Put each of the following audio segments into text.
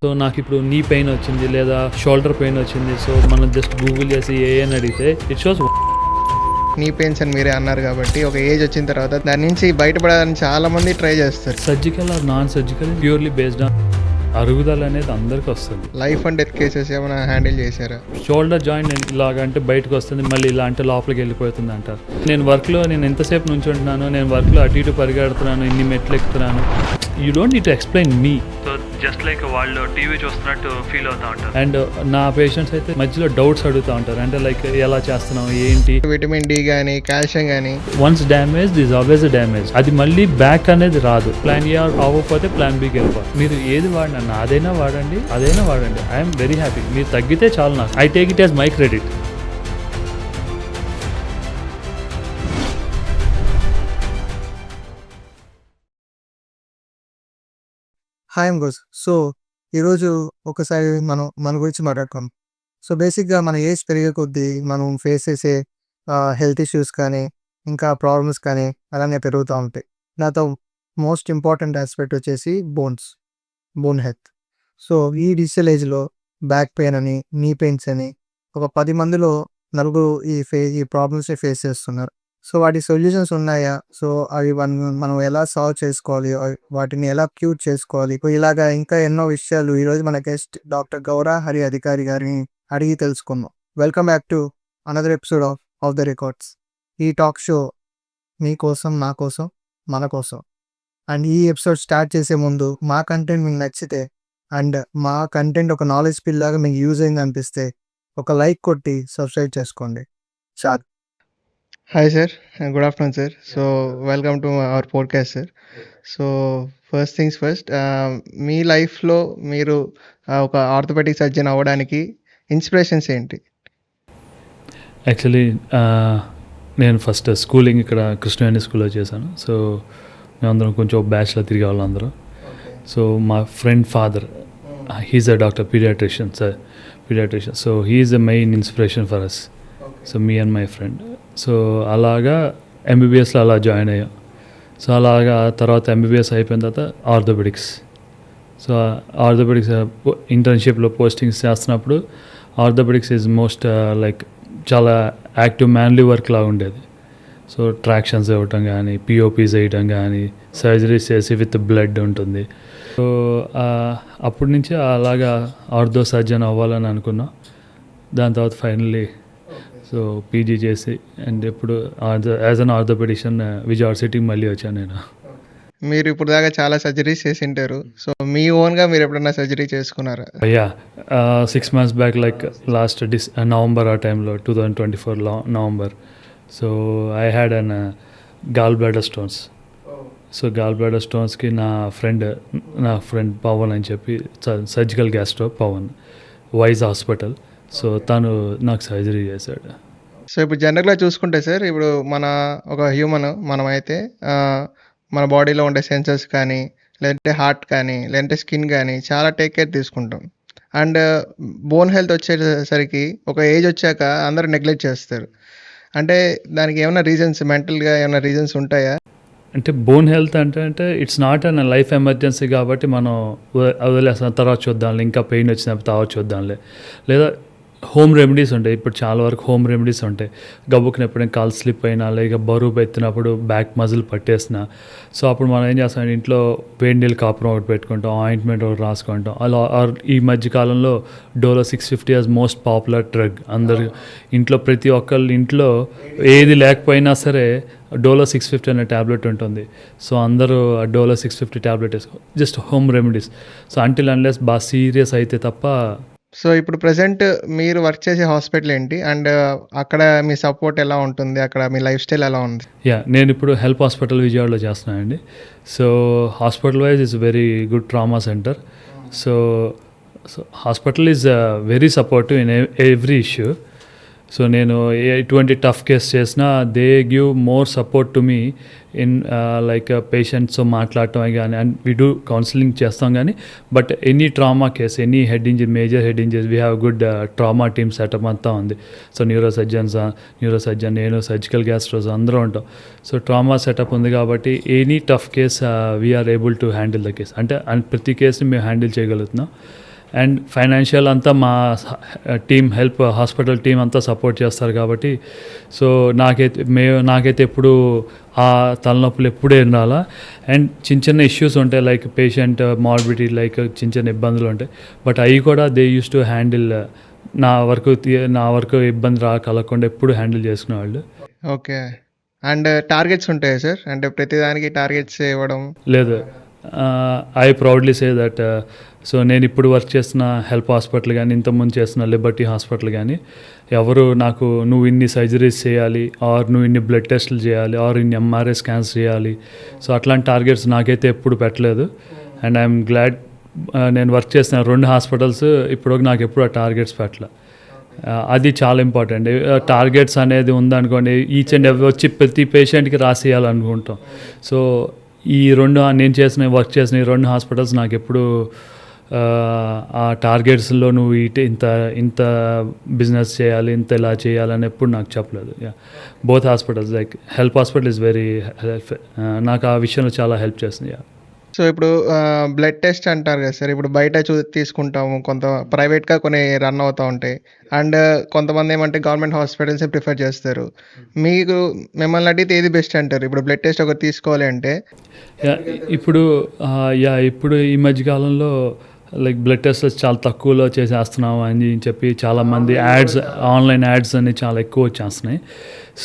So నాకిప్పుడు knee pain వచ్చింది లేదా షోల్డర్ పెయిన్ వచ్చింది. సో మనం జస్ట్ గూగుల్ చేసి ఏ అని అడిగితే ఇట్ షోస్ నీ పెయిన్స్ అని మీరే అన్నారు కాబట్టి ఒక ఏజ్ వచ్చిన తర్వాత దాని నుంచి బయటపడాలని చాలా మంది ట్రై చేస్తారు. Surgical or non surgical purely based on అరుగుదల అనేది అందరికి వస్తుంది. లైఫ్ అండ్ డెత్ కేసెస్ ఏమైనా హ్యాండిల్ చేశారా? షోల్డర్ జాయింట్ ఇలాగ అంటే బయటకు వస్తుంది, మళ్ళీ ఇలా అంటే లోపలికి వెళ్ళిపోతుంది అంటారు. నేను వర్క్లో ఎంతసేపు నుంచి ఉంటున్నాను, నేను వర్క్లో అటు ఇటు పరిగెడుతున్నాను, ఇన్ని మెట్లు ఎక్కుతున్నాను. You don't need to explain me. So just like వాళ్ళు టీవీ చూస్తున్నట్టు ఫీల్ అవుతూ ఉంటారు. అండ్ నా పేషెంట్స్ అయితే మధ్యలో డౌట్స్ అడుగుతూ ఉంటారు. అంటే లైక్ ఎలా చేస్తున్నాం ఏంటి. విటమిన్ డి కానీ కాల్షియం కానీ once damage is always damage. అది మళ్ళీ బ్యాక్ అనేది రాదు. ప్లాన్ ఏ అవ్వకపోతే ప్లాన్ బికి వెళ్ళిపోవాలి. మీరు ఏది వాడినా అదైనా వాడండి, అదైనా వాడండి. I'm very happy. మీరు తగ్గితే చాలు నాకు. I take it as my credit. Hi goes. So ఈరోజు ఒకసారి మనం మన గురించి మాట్లాడుకోం. సో బేసిక్గా మన ఏజ్ పెరిగే కొద్దీ మనం ఫేస్ చేసే హెల్త్ ఇష్యూస్ కానీ ఇంకా ప్రాబ్లమ్స్ కానీ అలానే పెరుగుతూ ఉంటాయి. నాతో మోస్ట్ ఇంపార్టెంట్ ఆస్పెక్ట్ వచ్చేసి బోన్ హెల్త్. సో ఈ డిజిటల్ ఏజ్లో బ్యాక్ పెయిన్ అని, నీ పెయిన్స్ అని ఒక 10 మందిలో నలుగురు ఈ ప్రాబ్లమ్స్ని ఫేస్ చేస్తున్నారు. సో వాటి సొల్యూషన్స్ ఉన్నాయా? సో అవి మనం ఎలా సాల్వ్ చేసుకోవాలి, వాటిని ఎలా క్యూర్ చేసుకోవాలి, ఇలాగా ఇంకా ఎన్నో విషయాలు ఈరోజు మన గెస్ట్ డాక్టర్ గౌరా హరి అధికారి గారిని అడిగి తెలుసుకుందాం. Welcome back to another episode of the records. ఈ టాక్ షో మీకోసం, నా కోసం, మన కోసం. అండ్ ఈ ఎపిసోడ్ స్టార్ట్ చేసే ముందు మా కంటెంట్ మీకు నచ్చితే అండ్ మా కంటెంట్ ఒక నాలెడ్జ్ పిల్ లాగా మీకు యూజ్ అయింది అనిపిస్తే ఒక లైక్ కొట్టి సబ్స్క్రైబ్ చేసుకోండి. చాలు. Hi sir, good afternoon sir. So welcome to our podcast sir. So first things first, మీ లైఫ్లో మీరు ఒక ఆర్థోపెడిక్ సర్జన్ అవ్వడానికి ఇన్స్పిరేషన్స్ ఏంటి? యాక్చువల్లీ నేను ఫస్ట్ స్కూలింగ్ ఇక్కడ కృష్ణవేణి స్కూల్లో చేశాను. సో మేమందరం కొంచెం బ్యాచ్లో తిరిగే వాళ్ళం అందరూ. సో మా friend father he's a doctor pediatrician. So he's the main inspiration for us. So me and my friend. So అలాగా ఎంబీబీఎస్లో అలా జాయిన్ అయ్యాం. సో అలాగా తర్వాత ఎంబీబీఎస్ అయిపోయిన తర్వాత ఆర్థోపెడిక్స్. సో ఆర్థోపెడిక్స్ ఇంటర్న్షిప్లో పోస్టింగ్స్ చేస్తున్నప్పుడు ఆర్థోపెడిక్స్ ఈజ్ మోస్ట్ లైక్ చాలా యాక్టివ్ మ్యాన్లీ వర్క్ లాగా ఉండేది. సో ట్రాక్షన్స్ ఇవ్వటం కానీ, పిఓపీస్ వేయటం కానీ, సర్జరీస్ చేసి విత్ బ్లడ్ ఉంటుంది. సో అప్పటి నుంచి అలాగా ఆర్థో సర్జన్ అవ్వాలని అనుకున్నాం. దాని తర్వాత ఫైనల్లీ సో పీజీ చేసి అండ్ ఇప్పుడు యాజ్ అన్ ఆర్థోపెడిషన్ విజయవాడ సిటీకి మళ్ళీ వచ్చాను నేను. మీరు ఇప్పుడు దాకా చాలా సర్జరీస్ చేసి ఉంటారు. సో మీ ఓన్గా మీరు ఎప్పుడన్నా సర్జరీ చేసుకున్నారా? Yeah, 6 months back, like last November ఆ టైంలో 2024 November. So I had an gallbladder stones. So gallbladder స్టోన్స్కి నా ఫ్రెండ్ పవన్ అని చెప్పి surgical gastro Pavan, Wise hospital. So తను నాకు సర్జరీ చేశాడు. సో ఇప్పుడు జనరల్గా చూసుకుంటే సార్, ఇప్పుడు మన ఒక హ్యూమన్ మనమైతే మన బాడీలో ఉండే సెన్సర్స్ కానీ, లేదంటే హార్ట్ కానీ, లేదంటే స్కిన్ కానీ చాలా టేక్ కేర్ తీసుకుంటాం. అండ్ బోన్ హెల్త్ వచ్చేసరికి ఒక ఏజ్ వచ్చాక అందరూ నెగ్లెక్ట్ చేస్తారు. అంటే దానికి ఏమైనా రీజన్స్, మెంటల్గా ఏమైనా రీజన్స్ ఉంటాయా? అంటే బోన్ హెల్త్ అంటే it's not an life emergency కాబట్టి మనం వదిలేస్తాం, తర్వాత చూద్దాంలే, ఇంకా పెయిన్ వచ్చినప్పుడు తర్వాత చూద్దాంలే. లేదా హోమ్ రెమెడీస్ ఉంటాయి. ఇప్పుడు చాలా వరకు హోమ్ రెమెడీస్ ఉంటాయి. గబుక్కున ఎప్పుడైనా కాల్ స్లిప్ అయినా, లేక బరువు ఎత్తినప్పుడు బ్యాక్ మజిల్ పట్టేసిన, సో అప్పుడు మనం ఏం చేస్తాం, ఇంట్లో వేడి నీళ్ళు కాపురం ఒకటి పెట్టుకుంటాం, ఆయింట్మెంట్ ఒకటి రాసుకుంటాం. అలా ఈ మధ్య కాలంలో Dolo 650 as most popular drug. అందరు ఇంట్లో, ప్రతి ఒక్కళ్ళ ఇంట్లో ఏది లేకపోయినా సరే డోలో 650 అనే ట్యాబ్లెట్ ఉంటుంది. సో అందరూ ఆ డోలో 650 ట్యాబ్లెట్ వేసుకో, just home remedies. So until unless బాగా సీరియస్ అయితే తప్ప. సో ఇప్పుడు ప్రజెంట్ మీరు వర్క్ చేసే హాస్పిటల్ ఏంటి? అండ్ అక్కడ మీ సపోర్ట్ ఎలా ఉంటుంది? అక్కడ మీ లైఫ్ స్టైల్ ఎలా ఉంది? యా, నేను ఇప్పుడు హెల్ప్ హాస్పిటల్ విజయవాడలో చేస్తున్నానండి. So hospital Wise is very good trauma centre. So hospital is very supportive in every issue. So నేను ఎటువంటి టఫ్ కేస్ చేసినా they give more support to me in like పేషెంట్స్తో మాట్లాడటం కానీ, అండ్ వీ డూ కౌన్సిలింగ్ చేస్తాం కానీ, but any trauma case, any head injury, major head injuries, we have good trauma team setup అంతా ఉంది. సో న్యూరో సర్జన్, నేను surgical gastros అందరూ ఉంటాం. సో ట్రామా సెటప్ ఉంది కాబట్టి any tough case we're able to handle the case. అంటే ప్రతి కేసుని మేము హ్యాండిల్ చేయగలుగుతున్నాం. అండ్ ఫైనాన్షియల్ అంతా మా టీమ్ హాస్పిటల్ టీం అంతా సపోర్ట్ చేస్తారు కాబట్టి సో నాకైతే ఎప్పుడు ఆ తలనొప్పులు ఎప్పుడే ఉండాలా. అండ్ చిన్న ఇష్యూస్ ఉంటాయి లైక్ పేషెంట్ మార్బిడిటీ లైక్ చిన్న ఇబ్బందులు ఉంటాయి, బట్ అవి కూడా దే యూస్ టు హ్యాండిల్. నా వరకు ఇబ్బంది కలగకుండా ఎప్పుడు హ్యాండిల్ చేసుకునేవాళ్ళు. ఓకే. అండ్ టార్గెట్స్ ఉంటాయా సార్? అంటే ప్రతిదానికి టార్గెట్స్ ఇవ్వడం? లేదు, I proudly say that so నేను ఇప్పుడు వర్క్ చేస్తున్న హెల్ప్ హాస్పిటల్ కానీ ఇంతకుముందు చేస్తున్న లిబర్టీ హాస్పిటల్ కానీ ఎవరు నాకు నువ్వు ఇన్ని సర్జరీస్ చేయాలి ఆర్ నువ్వు ఇన్ని బ్లడ్ టెస్టులు చేయాలి ఆర్ ఇన్ని ఎంఆర్ఐ స్కాన్స్ చేయాలి, సో అట్లాంటి టార్గెట్స్ నాకైతే ఎప్పుడు పెట్టలేదు. అండ్ ఐఎమ్ గ్లాడ్ నేను వర్క్ చేసిన 2 హాస్పిటల్స్ ఇప్పుడు నాకు ఎప్పుడు ఆ టార్గెట్స్ పెట్టలే. అది చాలా ఇంపార్టెంట్. టార్గెట్స్ అనేది ఉందనుకోండి, ఈచ్ అండ్ ఎవ్రీ వచ్చి ప్రతి పేషెంట్కి రాసేయాలనుకుంటాం. సో ఈ నేను వర్క్ చేసిన ఈ 2 హాస్పిటల్స్ నాకు ఎప్పుడు ఆ టార్గెట్స్లో నువ్వు ఇంత బిజినెస్ చేయాలి, ఇంత ఇలా చేయాలని ఎప్పుడు నాకు చెప్పలేదు. Both hospitals like help hospital is very help, నాకు ఆ విషయంలో చాలా హెల్ప్ చేస్తుంది. సో ఇప్పుడు బ్లడ్ టెస్ట్ అంటారు కదా సార్, ఇప్పుడు బయట తీసుకుంటాము, కొంత ప్రైవేట్గా కొన్ని రన్ అవుతూ ఉంటాయి. అండ్ కొంతమంది ఏమంటే గవర్నమెంట్ హాస్పిటల్సే ప్రిఫర్ చేస్తారు. మిమ్మల్ని అడిగితే ఏది బెస్ట్ అంటారు? ఇప్పుడు బ్లడ్ టెస్ట్ ఒకటి తీసుకోవాలి అంటే ఇప్పుడు ఈ మధ్యకాలంలో లైక్ బ్లడ్ టెస్ట్ చాలా తక్కువలో చేసేస్తున్నాం అని చెప్పి చాలామంది ఆన్లైన్ యాడ్స్ అని చాలా ఎక్కువ వచ్చేస్తున్నాయి.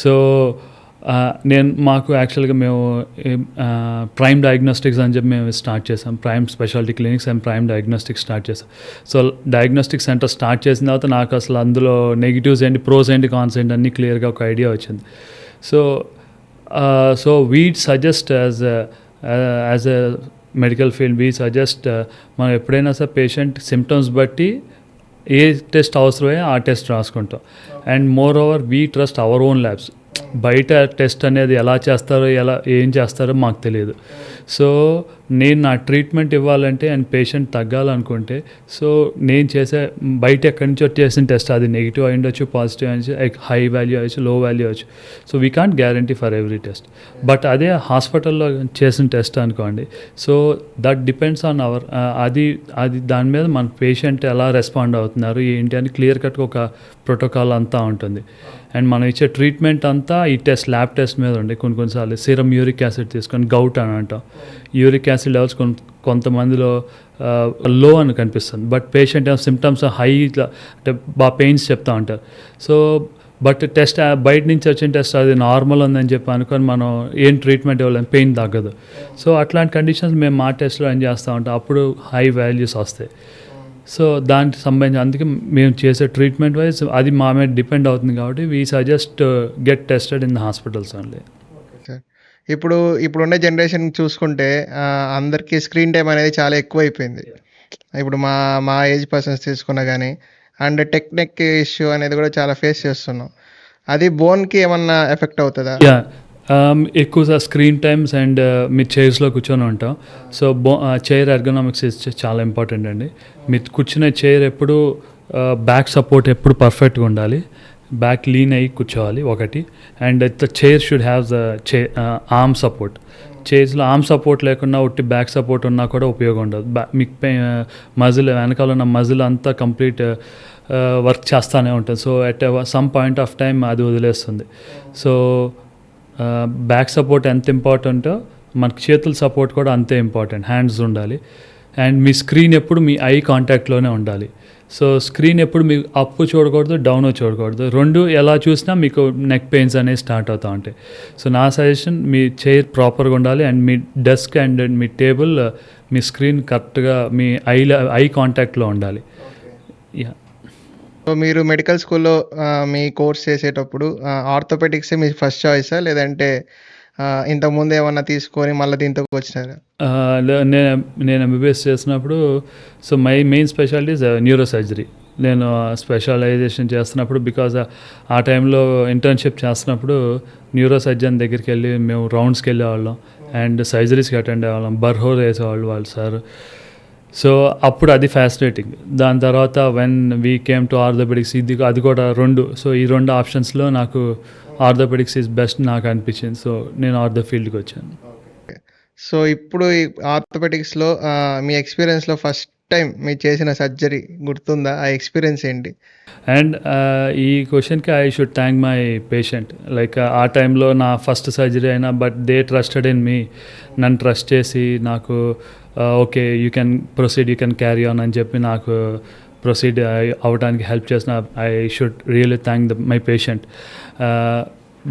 సో మాకు యాక్చువల్గా మేము ప్రైమ్ డయాగ్నోస్టిక్స్ అని చెప్పి మేము స్టార్ట్ చేసాం. Prime speciality clinics and prime diagnostics start చేసాం. సో డయాగ్నోస్టిక్ సెంటర్ స్టార్ట్ చేసిన తర్వాత నాకు అసలు అందులో నెగిటివ్స్ ఏంటి, ప్రోస్ ఏంటి, కాన్స్ ఏంటి అన్నీ క్లియర్గా ఒక ఐడియా వచ్చింది. So we suggest as a medical field we suggest మనం ఎప్పుడైనా సరే పేషెంట్ సిమ్టమ్స్ బట్టి ఏ టెస్ట్ అవసరమే ఆ టెస్ట్ రాసుకుంటాం. And more over we trust our own labs. బయట టెస్ట్ అనేది ఎలా చేస్తారో ఏం చేస్తారో మాకు తెలియదు. సో నేను నా ట్రీట్మెంట్ ఇవ్వాలంటే అండ్ పేషెంట్ తగ్గాలనుకుంటే సో నేను బయట ఎక్కడి నుంచో చేసిన టెస్ట్ అది నెగిటివ్ అయి ఉండొచ్చు, పాజిటివ్ అయ్యొచ్చు, హై వాల్యూ అయ్యొచ్చు, లో వాల్యూ అవ్వచ్చు. So we can't guarantee for every test. But అదే హాస్పిటల్లో చేసిన టెస్ట్ అనుకోండి, so that depends on hour అది దాని మీద మన పేషెంట్ ఎలా రెస్పాండ్ అవుతున్నారు ఏంటి అని క్లియర్ కట్గా ఒక ప్రోటోకాల్ అంతా ఉంటుంది. అండ్ మనం ఇచ్చే ట్రీట్మెంట్ అంతా ఈ ల్యాబ్ టెస్ట్ మీద ఉండే. కొన్నిసార్లు సీరం యూరిక్ యాసిడ్ తీసుకొని గౌట్ అని అంటాం. యూరిక్ యాసిడ్ లెవెల్స్ కొంతమందిలో లో అని కనిపిస్తుంది, బట్ పేషెంట్ సిమ్టమ్స్ హై అంటే బాగా పెయిన్స్ చెప్తా ఉంటారు. సో బట్ టెస్ట్ బయట నుంచి వచ్చిన టెస్ట్ అది నార్మల్ ఉందని చెప్పి అనుకొని మనం ఏం ట్రీట్మెంట్ ఇవ్వలేం, పెయిన్ తగ్గదు. సో అట్లాంటి కండిషన్స్ మేము మా టెస్ట్లో ఏం చేస్తూ ఉంటాం, అప్పుడు హై వాల్యూస్ వస్తాయి. సో దానికి సంబంధించి అందుకే మేము చేసే ట్రీట్మెంట్ వైజ్ అది మా మీద డిపెండ్ అవుతుంది కాబట్టి we suggest get tested in the hospitals only. ఇప్పుడున్న జనరేషన్ చూసుకుంటే అందరికీ స్క్రీన్ టైం అనేది చాలా ఎక్కువైపోయింది. ఇప్పుడు మా ఏజ్ పర్సన్స్ తీసుకున్నా కానీ అండ్ టెక్నిక్ ఇష్యూ అనేది కూడా చాలా ఫేస్ చేస్తున్నాం. అది బోన్కి ఏమన్నా ఎఫెక్ట్ అవుతుందా? ఎక్కువ స్క్రీన్ టైమ్స్ అండ్ మీరు చైర్స్లో కూర్చొని ఉంటాం. సో చైర్ ఎర్గనామిక్స్ చాలా ఇంపార్టెంట్ అండి. మీరు కూర్చునే చైర్ ఎప్పుడు బ్యాక్ సపోర్ట్ ఎప్పుడు పర్ఫెక్ట్గా ఉండాలి, బ్యాక్ లీన్ అయ్యి కూర్చోవాలి ఒకటి. And the chair should have the arm support. చైర్స్లో ఆర్మ్ సపోర్ట్ లేకుండా ఒట్టి బ్యాక్ సపోర్ట్ ఉన్నా కూడా ఉపయోగం ఉండదు. మీకు మజిల్ వెనకాల ఉన్న మజిల్ అంతా కంప్లీట్ వర్క్ చేస్తూనే ఉంటుంది. So at some point of time అది వదిలేస్తుంది. సో బ్యాక్ సపోర్ట్ ఎంత ఇంపార్టెంటో మనకి చేతుల సపోర్ట్ కూడా అంతే ఇంపార్టెంట్. హ్యాండ్స్ ఉండాలి. అండ్ మీ స్క్రీన్ ఎప్పుడు మీ ఐ కాంటాక్ట్లోనే ఉండాలి. సో స్క్రీన్ ఎప్పుడు మీకు అప్ చూడకూడదు, డౌన్ చూడకూడదు. రెండు ఎలా చూసినా మీకు నెక్ పెయిన్స్ అనేవి స్టార్ట్ అవుతూ ఉంటాయి. సో నా సజెషన్ మీ చైర్ ప్రాపర్గా ఉండాలి and me desk and me table me screen కరెక్ట్గా మీ ఐ కాంటాక్ట్లో ఉండాలి. యా. సో మీరు మెడికల్ స్కూల్లో మీ కోర్స్ చేసేటప్పుడు ఆర్థోపెడిక్సే మీ ఫస్ట్ చాయిసా, లేదంటే ఇంతకుముందు ఏమన్నా తీసుకొని మళ్ళీ దీంతో వచ్చినారా? నేను ఎంబీబీఎస్ చేసినప్పుడు so my main speciality is neuro surgery. నేను స్పెషలైజేషన్ చేస్తున్నప్పుడు బికాజ్ ఆ టైంలో ఇంటర్న్షిప్ చేస్తున్నప్పుడు న్యూరో సర్జన్ దగ్గరికి వెళ్ళి మేము రౌండ్స్కి వెళ్ళేవాళ్ళం అండ్ సర్జరీస్కి అటెండ్ అయ్యేవాళ్ళం. బర్హోర్ వేసేవాళ్ళు వాళ్ళు సార్. సో అప్పుడు అది ఫ్యాసినేటింగ్. దాని తర్వాత when we came to orthopedics అది కూడా రెండు. సో ఈ రెండు ఆప్షన్స్లో నాకు ఆర్థోపెడిక్స్ ఈజ్ బెస్ట్ నాకు అనిపించింది. సో నేను ఆర్థో ఫీల్డ్కి వచ్చాను. సో ఇప్పుడు ఈ ఆర్థోపెడిక్స్లో మీ ఎక్స్పీరియన్స్లో టైం మీరు చేసిన సర్జరీ గుర్తుందా? ఆ ఎక్స్‌పీరియన్స్ ఏంటి? అండ్ ఈ క్వశ్చన్కి I should thank my patient. Like ఆ టైంలో నా ఫస్ట్ సర్జరీ అయినా but they trusted in me. నన్ను ట్రస్ట్ చేసి నాకు okay you can proceed, you can carry on అని చెప్పి నాకు ప్రొసీడ్ అవ్వడానికి హెల్ప్ చేసిన I should really thank my patient.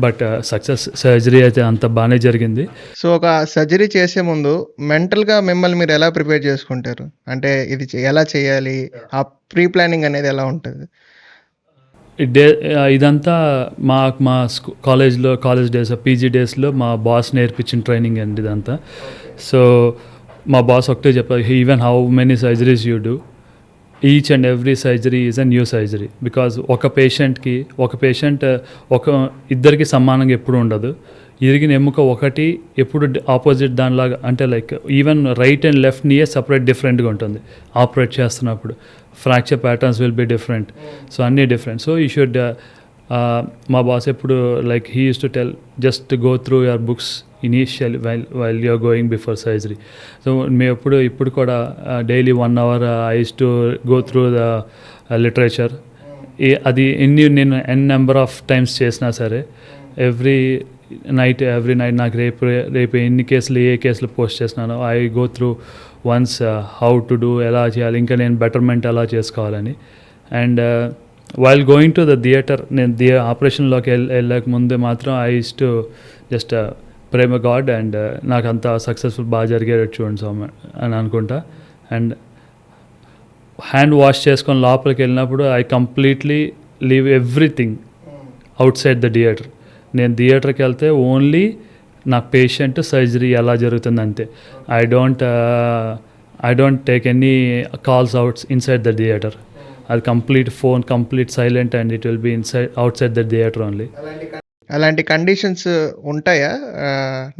But success surgery అయితే అంత బాగానే జరిగింది. సో, ఒక సర్జరీ చేసే ముందు మెంటల్‌గా మిమ్మల్ని మీరు ఎలా ప్రిపేర్ చేసుకుంటారు? అంటే ఇది ఎలా చేయాలి? ఆ ప్రీ ప్లానింగ్ అనేది ఎలా ఉంటది? ఇదంతా మా కాలేజ్ డేస్ పీజీ డేస్లో మా బాస్ నేర్పించిన ట్రైనింగ్ అండి ఇదంతా. సో మా బాస్ ఒకటే చెప్పారు, even how many surgeries you do, each and every surgery is a new surgery. Because ఒక పేషెంట్ ఇద్దరికి సమానంగా ఎప్పుడు ఉండదు. ఇరిగిన ఎముక ఒకటి ఎప్పుడు ఆపోజిట్ దానిలాగా, అంటే like even right and left నీయే సపరేట్ డిఫరెంట్గా ఉంటుంది ఆపరేట్ చేస్తున్నప్పుడు. Fracture patterns will be different. So అన్నీ డిఫరెంట్. సో యూ షుడ్ మా బాస్ ఎప్పుడు like he uses to tell just go through your books initial while you're going before surgery. So మేము ఇప్పుడు కూడా daily 1 hour I use to go through the literature. అది నేను number of times చేసినా సరే every night నాకు రేపు ఎన్ని కేసులు ఏ కేసులు పోస్ట్ చేసినానో I go through once how to do, ఎలా చేయాలి, ఇంకా నేను బెటర్మెంట్ ఎలా చేసుకోవాలని. And while going to the theatre, నేను ఆపరేషన్లోకి వెళ్ళక ముందే మాత్రం ఐ యూస్ టు జస్ట్ ప్రేమ గాడ్ అండ్ నాకు అంత సక్సెస్ఫుల్ బాగా జరిగేటట్టు చూడండి స్వామి అని అనుకుంటా. అండ్ హ్యాండ్ వాష్ చేసుకొని లోపలికి వెళ్ళినప్పుడు I completely leave everything out side the theatre. నేను థియేటర్కి వెళ్తే ఓన్లీ నా పేషెంట్ సర్జరీ ఎలా జరుగుతుంది అంతే. I don't take any calls inside the theatre. అది complete silent and it will be outside the theatre only. అలాంటి కండిషన్స్ ఉంటాయా?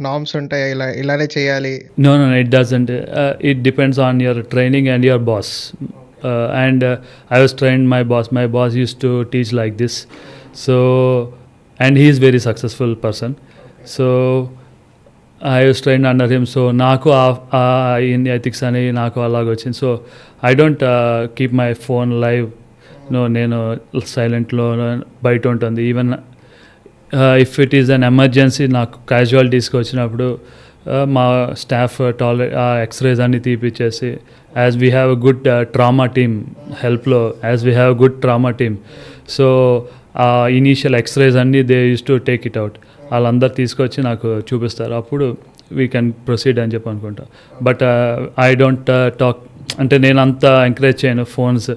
నార్మ్స్ ఉంటాయా? ఇలానే చేయాలి? No, it doesn't. It depends on your training and your boss. I was trained, my boss used to teach like this. So, and he is very successful person. So, I was trained under him. So, నాకు in ethics అనేది నాకు అలాగ వచ్చింది. So, I don't keep my phone live. No, నేను సైలెంట్లో బయట ఉంటుంది. Even if it is an emergency, నాకు క్యాజువాలిటీస్కి వచ్చినప్పుడు మా స్టాఫ్ ఎక్స్రేస్ అన్నీ తీపిచ్చేసి, as we have a good trauma team హెల్ప్లో, సో ఇనీషియల్ ఎక్స్రేస్ అన్నీ they uses to take it out. వాళ్ళందరూ తీసుకొచ్చి నాకు చూపిస్తారు. అప్పుడు వీ కెన్ ప్రొసీడ్ అని చెప్పి అనుకుంటా. బట్ ఐ డోంట్ టాక్, అంటే నేను అంత ఎంకరేజ్ చేయను ఫోన్స్.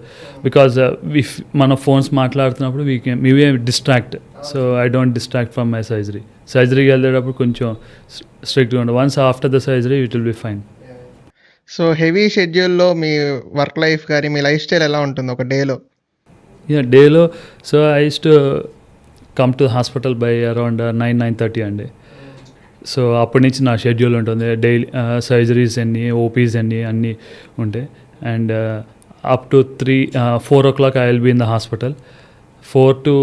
బికాజ్ ఇఫ్ మన ఫోన్స్ మాట్లాడుతున్నప్పుడు we distract. So I don't distract from my సర్జరీకి వెళ్ళేటప్పుడు కొంచెం స్ట్రిక్ట్గా ఉండదు. Once after the surgery it will be fine. So heavy షెడ్యూల్లో మీ వర్క్ లైఫ్ కానీ మీ లైఫ్ స్టైల్ ఎలా ఉంటుంది ఒక డేలో? డేలో so I use to come to hospital by around 9-9:30 అండి. సో అప్పటి నుంచి నా షెడ్యూల్ ఉంటుంది. డైలీ సర్జరీస్ ఎన్ని, ఓపీస్ ఎన్ని అన్నీ ఉంటాయి. And up to 4 o'clock I will be in the hospital. 4 to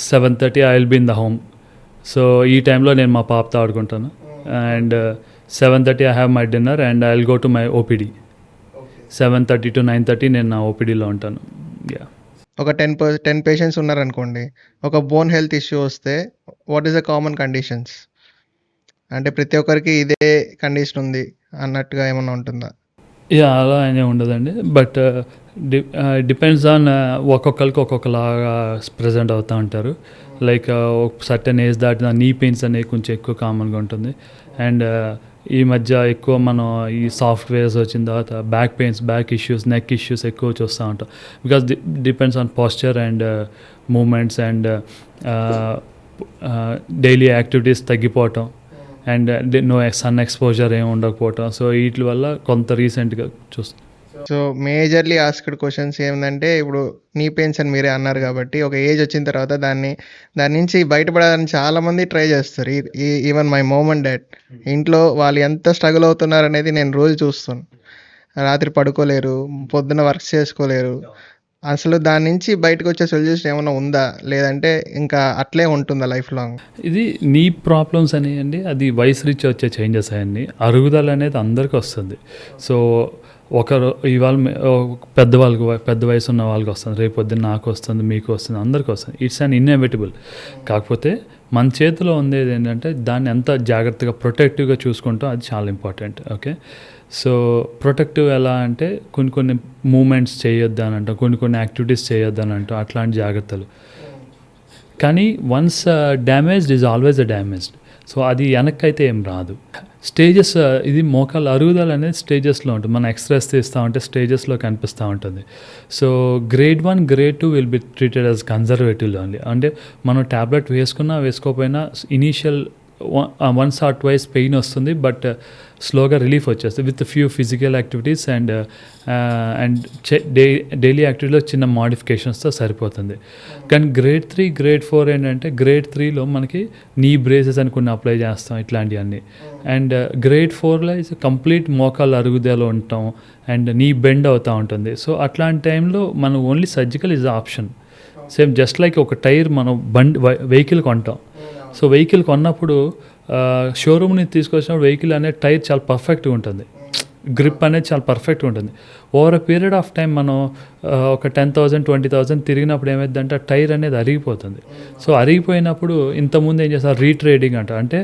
7:30 I will be in the home. So ఈ టైంలో నేను మా పాపతో ఆడుకుంటాను. And 7:30 I have my dinner and I will go to my OPD. 7:30 to 9:30 నేను నా ఓపీడీలో ఉంటాను. ఒక 10 పేషెంట్స్ ఉన్నారనుకోండి, ఒక బోన్ హెల్త్ ఇష్యూ వస్తే what is the common conditions? అంటే ప్రతి ఒక్కరికి ఇదే కండిషన్ ఉంది అన్నట్టుగా ఏమన్నా ఉంటుందా? అలా అనే ఉండదండి. బట్ డిపెండ్స్ ఆన్ ఒక్కొక్కరికి ఒక్కొక్కలాగా ప్రజెంట్ అవుతూ ఉంటారు. లైక్ సర్టెన్ ఏజ్ దాటిన నీ పెయిన్స్ అనేవి కొంచెం ఎక్కువ కామన్గా ఉంటుంది. అండ్ ఈ మధ్య ఎక్కువ మనం ఈ సాఫ్ట్వేర్స్ వచ్చిన తర్వాత బ్యాక్ ఇష్యూస్, నెక్ ఇష్యూస్ ఎక్కువ చూస్తూ ఉంటాం. Because depends on posture and movements and daily activities తగ్గిపోవటం అండ్ నో సన్ ఎక్స్పోజర్ ఏమి ఉండకపోవటం. సో వీటి వల్ల కొంత రీసెంట్గా చూస్తాం. సో మేజర్లీ ఆస్క్డ్ క్వశ్చన్స్ ఏంటంటే, ఇప్పుడు నీ పెయిన్స్ అని మీరే అన్నారు కాబట్టి ఒక ఏజ్ వచ్చిన తర్వాత దాని నుంచి బయటపడాలని చాలామంది ట్రై చేస్తారు. Even my mum and dad ఇంట్లో వాళ్ళు ఎంత స్ట్రగుల్ అవుతున్నారు అనేది నేను రోజు చూస్తాను. రాత్రి పడుకోలేరు, పొద్దున్న వర్క్ చేసుకోలేరు. అసలు దాని నుంచి బయటకొచ్చే సొల్యూషన్ ఏమన్నా ఉందా? లేదంటే ఇంకా అట్లే ఉంటుందా లైఫ్ లాంగ్? ఇది నీ ప్రాబ్లమ్స్ అనేయండి అది వయసు రీత్యా వచ్చే చేంజెస్ అవన్నీ. అరుగుదల అనేది అందరికీ వస్తుంది. సో ఒకరు ఇవాళ పెద్ద వయసు ఉన్న వాళ్ళకి వస్తుంది, రేపు పొద్దున్న నాకు వస్తుంది, మీకు వస్తుంది, అందరికీ వస్తుంది. It's an inevitable. కాకపోతే మన చేతిలో ఉండేది ఏంటంటే దాన్ని ఎంత జాగ్రత్తగా ప్రొటెక్టివ్గా చూసుకుంటాం, అది చాలా ఇంపార్టెంట్. ఓకే, సో ప్రొటెక్టివ్ ఎలా అంటే కొన్ని మూమెంట్స్ చేయొద్దు అని అంటాం, కొన్ని యాక్టివిటీస్ చేయొద్దు అని అంటాం, అట్లాంటి జాగ్రత్తలు. కానీ once damaged is always a damaged. So అది వెనక్కైతే ఏం రాదు. స్టేజెస్, ఇది మోకాలు అరుగుదల అనేది స్టేజెస్లో ఉంటుంది. మనం ఎక్స్‌రేస్ తీస్తూ ఉంటే స్టేజెస్లో కనిపిస్తూ ఉంటుంది. So grade 1, grade 2 will be treated as కన్జర్వేటివ్లో ఓన్లీ. అంటే మనం ట్యాబ్లెట్ వేసుకున్నా వేసుకోకపోయినా initial once or twice pain వస్తుంది, బట్ స్లోగా రిలీఫ్ వచ్చేస్తుంది with few physical activities and daily యాక్టివిటీలో చిన్న మాడిఫికేషన్స్తో సరిపోతుంది. కానీ గ్రేడ్ 3, గ్రేడ్ 4 ఏంటంటే గ్రేడ్ 3లో మనకి నీ బ్రేసెస్ అని కొన్ని అప్లై చేస్తాం, ఇట్లాంటివన్నీ. అండ్ గ్రేడ్ 4లో ఇస్ కంప్లీట్ మోకాలు అరుగుదల ఉంటాం అండ్ నీ బెండ్ అవుతూ ఉంటుంది. సో అట్లాంటి టైంలో మనం only surgical is option. Same just like ఒక టైర్ మనం వెహికల్ కొంటాం. సో వెహికల్ కొన్నప్పుడు షోరూమ్ని తీసుకొచ్చినప్పుడు వెహికల్ అనేది టైర్ చాలా పర్ఫెక్ట్గా ఉంటుంది, గ్రిప్ అనేది చాలా పర్ఫెక్ట్గా ఉంటుంది. Over a period of time మనం ఒక 10,000, 20,000 తిరిగినప్పుడు ఏమైందంటే ఆ టైర్ అనేది అరిగిపోతుంది. సో అరిగిపోయినప్పుడు ఇంతకుముందు ఏం చేస్తారు, రీట్రేడింగ్ అంటారు. అంటే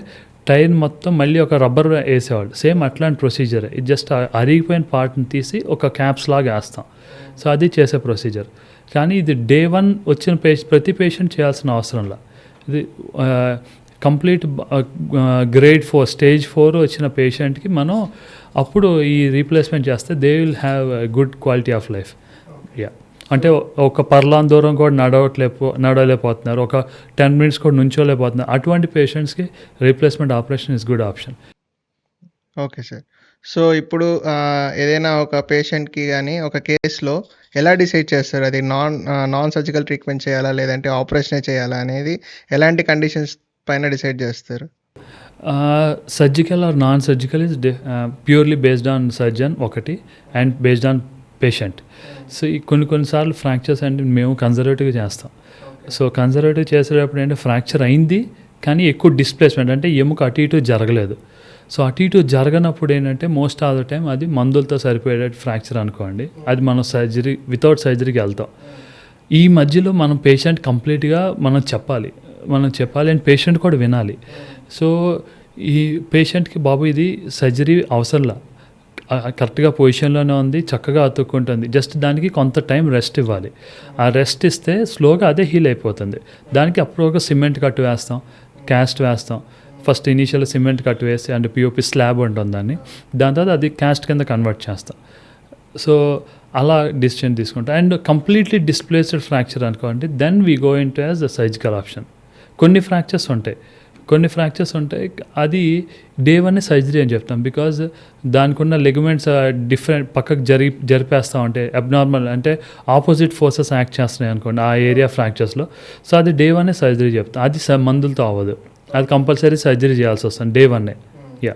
టైర్ మొత్తం మళ్ళీ ఒక రబ్బర్ వేసేవాళ్ళు. సేమ్ అట్లాంటి ప్రొసీజర్. ఇది జస్ట్ అరిగిపోయిన పార్ట్ని తీసి ఒక క్యాప్స్ లాగా వేస్తాం. సో అది చేసే ప్రొసీజర్. కానీ ఇది డే 1 వచ్చిన ప్రతి పేషెంట్ చేయాల్సిన అవసరంలా. ఇది కంప్లీట్ గ్రేడ్ 4, స్టేజ్ 4 వచ్చిన పేషెంట్కి మనం అప్పుడు ఈ రీప్లేస్మెంట్ చేస్తే they will have good quality of life. Yeah, అంటే ఒక పర్లాన్ దూరం కూడా నడవలేకపోతున్నారు, ఒక 10 minutes కూడా నుంచోలేకపోతున్నారు. అటువంటి పేషెంట్స్కి replacement operation is good option. Okay sir. So ఇప్పుడు ఏదైనా ఒక పేషెంట్‌కి గానీ, ఒక కేస్‌లో ఎలా డిసైడ్ చేస్తారు? అది నాన్ సర్జికల్ ట్రీట్మెంట్ చేయాలా? లేదంటే ఆపరేషనే చేయాలా? అనేది ఎలాంటి కండిషన్స్ పైన డిసైడ్ చేస్తారు? Surgical or non surgical is purely based on surgeon ఒకటి and based on patient. So ఈ కొన్నిసార్లు ఫ్రాక్చర్స్ అంటే మేము కన్జర్వేటివ్గా చేస్తాం. సో కన్జర్వేటివ్ చేసేటప్పుడు ఏంటంటే ఫ్రాక్చర్ అయింది కానీ ఎక్కువ డిస్ప్లేస్మెంట్, అంటే ఎముక అటు ఇటు జరగలేదు. సో అటు ఇటు జరగనప్పుడు ఏంటంటే మోస్ట్ ఆఫ్ ద టైం అది మందులతో సరిపోయేటట్టు ఫ్రాక్చర్ అనుకోండి, అది మనం వితౌట్ సర్జరీకి వెళ్తాం. ఈ మధ్యలో మనం పేషెంట్ కంప్లీట్గా మనం చెప్పాలి అండ్ పేషెంట్ కూడా వినాలి. సో ఈ పేషెంట్కి బాబు ఇది సర్జరీ అవసరంలా, కరెక్ట్గా పొజిషన్లోనే ఉంది, చక్కగా అతుక్కుంటుంది, జస్ట్ దానికి కొంత టైం రెస్ట్ ఇవ్వాలి. ఆ రెస్ట్ ఇస్తే స్లోగా అదే హీల్ అయిపోతుంది. దానికి అప్పుడు ఒక సిమెంట్ కట్టు వేస్తాం, క్యాస్ట్ వేస్తాం. ఫస్ట్ ఇనీషియల్ సిమెంట్ కట్టు వేసి అండ్ పిఓపి స్లాబ్ ఉంటుంది దాని తర్వాత అది క్యాస్ట్ కింద కన్వర్ట్ చేస్తాం. సో అలా డిసిషన్ తీసుకుంటాం. అండ్ కంప్లీట్లీ డిస్ప్లేస్డ్ ఫ్రాక్చర్ అనుకోండి, then we go in to as the surgical option. కొన్ని ఫ్రాక్చర్స్ ఉంటాయి అది డే 1 సర్జరీ అని చెప్తాం. బికాజ్ దానికి ఉన్న లెగమెంట్స్ డిఫరెంట్ పక్కకు జరిపేస్తూ ఉంటాయి, అబ్నార్మల్ అంటే ఆపోజిట్ ఫోర్సెస్ యాక్ట్ చేస్తున్నాయి అనుకోండి ఆ ఏరియా ఫ్రాక్చర్స్లో. సో అది డే 1 సర్జరీ చెప్తాం. అది మందులతో అవ్వదు, అది కంపల్సరీ సర్జరీ చేయాల్సి వస్తుంది డే 1. యా.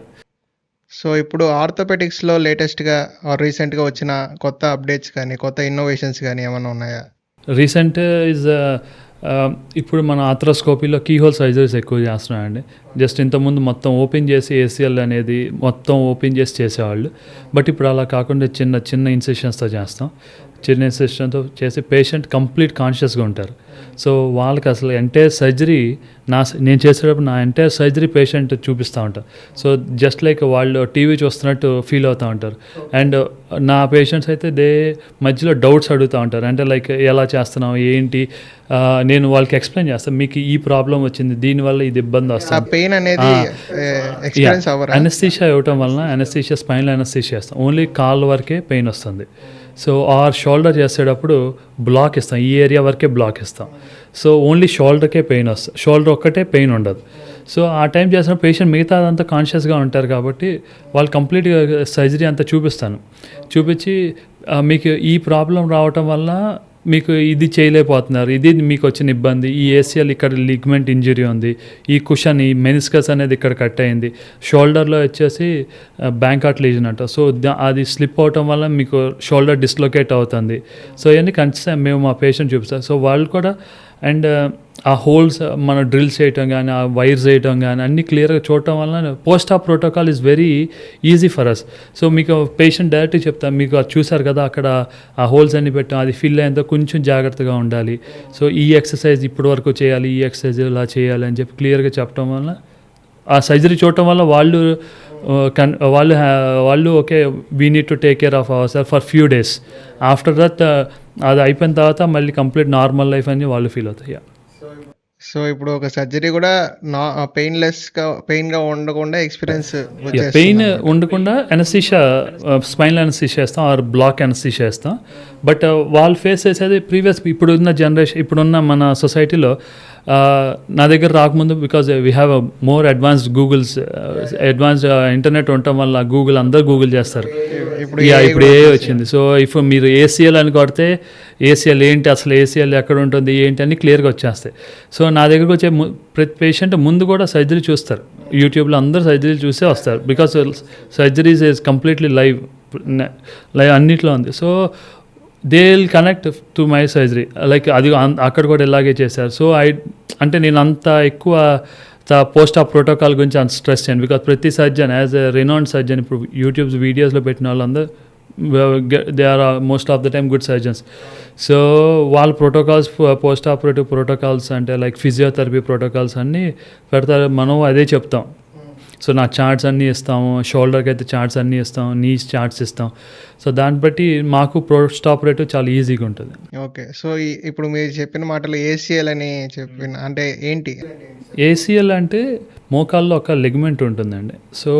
సో ఇప్పుడు ఆర్థోపెటిక్స్‌లో లేటెస్ట్‌గా రీసెంట్‌గా వచ్చిన కొత్త అప్డేట్స్ కానీ, కొత్త ఇన్నోవేషన్స్ కానీ ఏమైనా ఉన్నాయా? రీసెంట్ ఈజ్ ఇప్పుడు మన ఆర్థ్రోస్కోపీలో కీహోల్ సర్జరీస్ ఎక్కువ చేస్తున్నామండి. జస్ట్ ఇంతకుముందు మొత్తం ఓపెన్ చేసి ఏసీఎల్ అనేది మొత్తం ఓపెన్ చేసి చేసేవాళ్ళు, బట్ ఇప్పుడు అలా కాకుండా చిన్న ఇన్సిషన్స్తో చేస్తాం. చిన్న ఇన్సిషన్తో చేసి పేషెంట్ కంప్లీట్ కాన్షియస్గా ఉంటారు. సో వాళ్ళకి అసలు ఎంటైర్ సర్జరీ నేను చేసేటప్పుడు నా ఎంటైర్ సర్జరీ పేషెంట్ చూపిస్తూ ఉంటాను. సో జస్ట్ లైక్ వాళ్ళు టీవీ చూస్తున్నట్టు ఫీల్ అవుతూ ఉంటారు. అండ్ నా పేషెంట్స్ అయితే మధ్యలో డౌట్స్ అడుగుతూ ఉంటారు, అంటే లైక్ ఎలా చేస్తున్నావు ఏంటి, నేను వాళ్ళకి ఎక్స్ప్లెయిన్ చేస్తాను, మీకు ఈ ప్రాబ్లం వచ్చింది, దీనివల్ల ఇది ఇబ్బంది వస్తుంది. పెయిన్ అనేది ఎక్స్‌పీరియన్స్ అవ్వరా? అనస్థీషియా ఇవ్వటం వలన అనస్థీషియా స్పైనల్ అనస్థీషియా చేస్తాం, ఓన్లీ కాల్ వరకే పెయిన్ వస్తుంది. సో ఆర్ షోల్డర్ చేసేటప్పుడు బ్లాక్ ఇస్తాం, ఈ ఏరియా వరకే బ్లాక్ ఇస్తాం. సో ఓన్లీ షోల్డర్కే పెయిన్ వస్తుంది, షోల్డర్ ఒక్కటే పెయిన్ ఉండదు. సో ఆ టైం చేసిన పేషెంట్ మిగతా అదంతా కాన్షియస్గా ఉంటారు కాబట్టి వాళ్ళు కంప్లీట్గా సర్జరీ అంతా చూపిస్తాను. చూపించి మీకు ఈ ప్రాబ్లం రావటం వల్ల మీకు ఇది చేయలేకపోతున్నారు, ఇది మీకు వచ్చిన ఇబ్బంది, ఈ ఏసీఎల్ ఇక్కడ లిగ్మెంట్ ఇంజరీ ఉంది, ఈ కుషన్ ఈ మెనిస్కస్ అనేది ఇక్కడ కట్ అయింది, షోల్డర్లో వచ్చేసి బ్యాంకాట్ లీజన్ అంట, సో అది స్లిప్ అవటం వల్ల మీకు షోల్డర్ డిస్లొకేట్ అవుతుంది. సో ఇవన్నీ కన్సర్న్ మేము మా పేషెంట్ చూపిస్తాం. సో వాళ్ళు కూడా అండ్ ఆ హోల్స్ మనం డ్రిల్ చేయటం కానీ, ఆ వైర్స్ వేయటం కానీ అన్నీ క్లియర్గా చూడటం వల్ల post op protocol is very easy for us. So మీకు పేషెంట్ డైరెక్ట్గా చెప్తాం, మీకు అది చూసారు కదా అక్కడ ఆ హోల్స్ అన్ని పెట్టాం, అది ఫిల్ అయ్యేంత కొంచెం జాగ్రత్తగా ఉండాలి, సో ఈ ఎక్సర్సైజ్ ఇప్పటి వరకు చేయాలి, ఈ ఎక్సర్సైజ్ ఇలా చేయాలి అని చెప్పి క్లియర్గా చెప్పడం వల్ల ఆ సర్జరీ చూడటం వల్ల వాళ్ళు okay we need to take care of our self for few days. After that అది అయిపోయిన తర్వాత మళ్ళీ కంప్లీట్ నార్మల్ లైఫ్ అని వాళ్ళు ఫీల్ అవుతాయి. సో ఇప్పుడు ఒక సర్జరీ కూడా పెయిన్గా ఉండకుండా ఎక్స్పీరియన్స్ పెయిన్ ఉండకుండా ఎనస్థీషియా, స్పైనల్ ఎనస్థీషియా వేస్తాం ఆర్ బ్లాక్ ఎనస్థీషియా వేస్తాం. బట్ వాళ్ళు ఫేస్ చేసేది ప్రీవియస్ ఇప్పుడున్న జనరేషన్, ఇప్పుడున్న మన సొసైటీలో నా దగ్గర రాకముందు because we have more advanced advanced internet ఉండటం వల్ల గూగుల్ అందరూ గూగుల్ చేస్తారు. ఇప్పుడు ఏ వచ్చింది. సో ఇఫ్ మీరు ఏసీఎల్ అని కొడితే ఏసీఎల్ ఏంటి, అసలు ఏసీఎల్ ఎక్కడ ఉంటుంది ఏంటి అని క్లియర్గా వచ్చేస్తాయి. సో నా దగ్గరకు వచ్చే ప్రతి పేషెంట్ ముందు కూడా సర్జరీ చూస్తారు. యూట్యూబ్లో అందరూ సర్జరీ చూసే వస్తారు because surgeries is completely live అన్నిట్లో ఉంది. So they will connect to my surgery like అది అక్కడ కూడా ఇలాగే చేశారు. సో అంటే నేను అంత ఎక్కువ పోస్ట్ ఆప్ ప్రోటోకాల్ గురించి అంత స్ట్రెస్ చేయను బికాజ్ ప్రతి surgeon as a renowned surgeon ఇప్పుడు యూట్యూబ్ వీడియోస్లో పెట్టిన వాళ్ళందరూ they are most of the time good surgeons. So వాళ్ళ ప్రోటోకాల్స్ పోస్ట్ ఆపరేటివ్ ప్రోటోకాల్స్ అంటే లైక్ ఫిజియోథెరపీ ప్రోటోకాల్స్ అన్నీ పెడతారు, మనం అదే చెప్తాం. సో నా చార్ట్స్ అన్నీ ఇస్తాము, షోల్డర్కి అయితే చార్ట్స్ అన్నీ ఇస్తాం, నీస్ చార్ట్స్ ఇస్తాం. సో దాన్ని బట్టి మాకు పోస్ట్ ఆపరేటివ్ చాలా ఈజీగా ఉంటుంది. ఓకే. సో ఇప్పుడు మీరు చెప్పిన మాటలు ఏసీఎల్ అని చెప్పిన అంటే ఏంటి? ఏసీఎల్ అంటే మోకాల్లో ఒక లెగ్మెంట్ ఉంటుందండి. సో